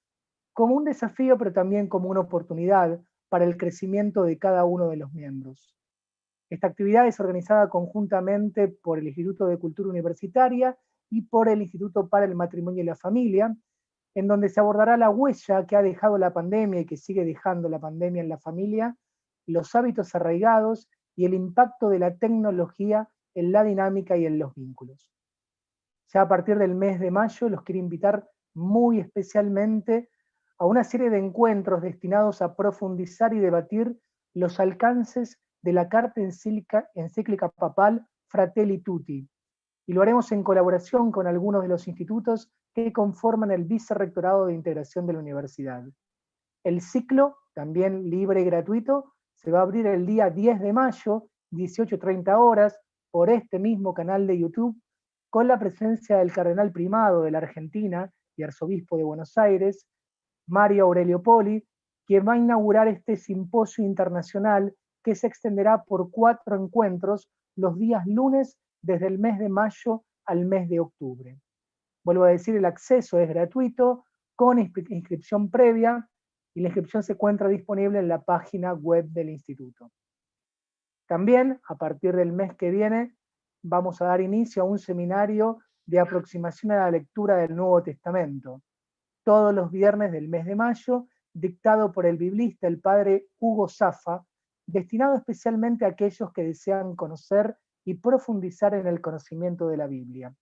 como un desafío, pero también como una oportunidad para el crecimiento de cada uno de los miembros. Esta actividad es organizada conjuntamente por el Instituto de Cultura Universitaria y por el Instituto para el Matrimonio y la Familia, en donde se abordará la huella que ha dejado la pandemia y que sigue dejando la pandemia en la familia, los hábitos arraigados y el impacto de la tecnología en la dinámica y en los vínculos. Ya a partir del mes de mayo los quiero invitar muy especialmente a una serie de encuentros destinados a profundizar y debatir los alcances de la carta encíclica papal Fratelli Tutti, y lo haremos en colaboración con algunos de los institutos que conforman el Vicerrectorado de Integración de la Universidad. El ciclo, también libre y gratuito, se va a abrir el día 10 de mayo, 18:30 horas, por este mismo canal de YouTube, con la presencia del Cardenal Primado de la Argentina y Arzobispo de Buenos Aires, Mario Aurelio Poli, quien va a inaugurar este simposio internacional que se extenderá por 4 encuentros los días lunes desde el mes de mayo al mes de octubre. Vuelvo a decir, el acceso es gratuito, con inscripción previa, y la inscripción se encuentra disponible en la página web del instituto. También, a partir del mes que viene, vamos a dar inicio a un seminario de aproximación a la lectura del Nuevo Testamento, todos los viernes del mes de mayo, dictado por el biblista, el padre Hugo Zafa, destinado especialmente a aquellos que desean conocer y profundizar en el conocimiento de la Biblia.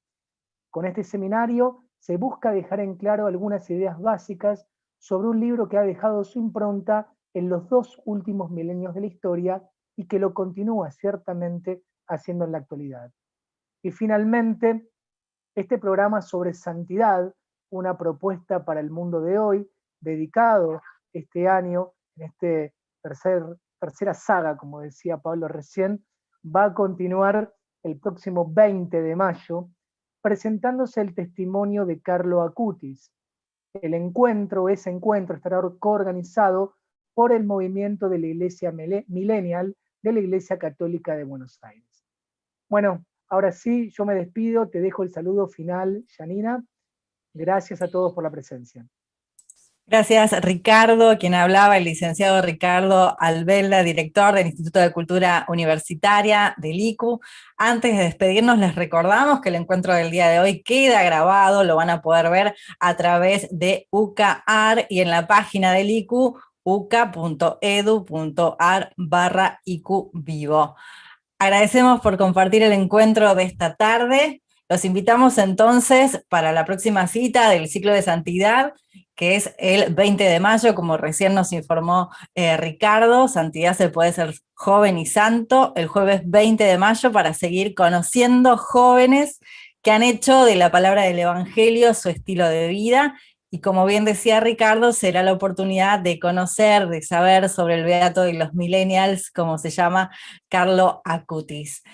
Con este seminario se busca dejar en claro algunas ideas básicas sobre un libro que ha dejado su impronta en los 2 últimos milenios de la historia y que lo continúa ciertamente haciendo en la actualidad. Y finalmente, este programa sobre santidad, una propuesta para el mundo de hoy, dedicado este año, en este tercera saga, como decía Pablo recién, va a continuar el próximo 20 de mayo, presentándose el testimonio de Carlo Acutis. Ese encuentro estará coorganizado por el movimiento de la Iglesia Millennial de la Iglesia Católica de Buenos Aires. Bueno, ahora sí, yo me despido, te dejo el saludo final, Janina. Gracias a todos por la presencia. Gracias, Ricardo, quien hablaba, el licenciado Ricardo Albelda, director del Instituto de Cultura Universitaria del ICU. Antes de despedirnos, les recordamos que el encuentro del día de hoy queda grabado, lo van a poder ver a través de UCA-AR y en la página del ICU, uca.edu.ar/ICU Vivo. Agradecemos por compartir el encuentro de esta tarde. Los invitamos entonces para la próxima cita del ciclo de santidad, que es el 20 de mayo, como recién nos informó Ricardo. Santidad se puede ser joven y santo, el jueves 20 de mayo, para seguir conociendo jóvenes que han hecho de la palabra del Evangelio su estilo de vida. Y como bien decía Ricardo, será la oportunidad de conocer, de saber sobre el beato de los millennials, como se llama, Carlo Acutis.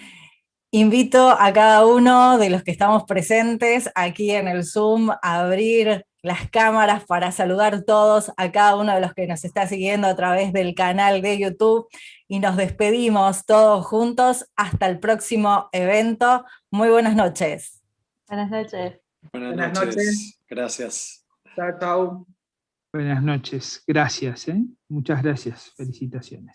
Invito a cada uno de los que estamos presentes aquí en el Zoom a abrir las cámaras para saludar todos a cada uno de los que nos está siguiendo a través del canal de YouTube, y nos despedimos todos juntos hasta el próximo evento. Muy buenas noches. Buenas noches. Buenas noches. Gracias. Chao, chao. Buenas noches, gracias, muchas gracias, felicitaciones.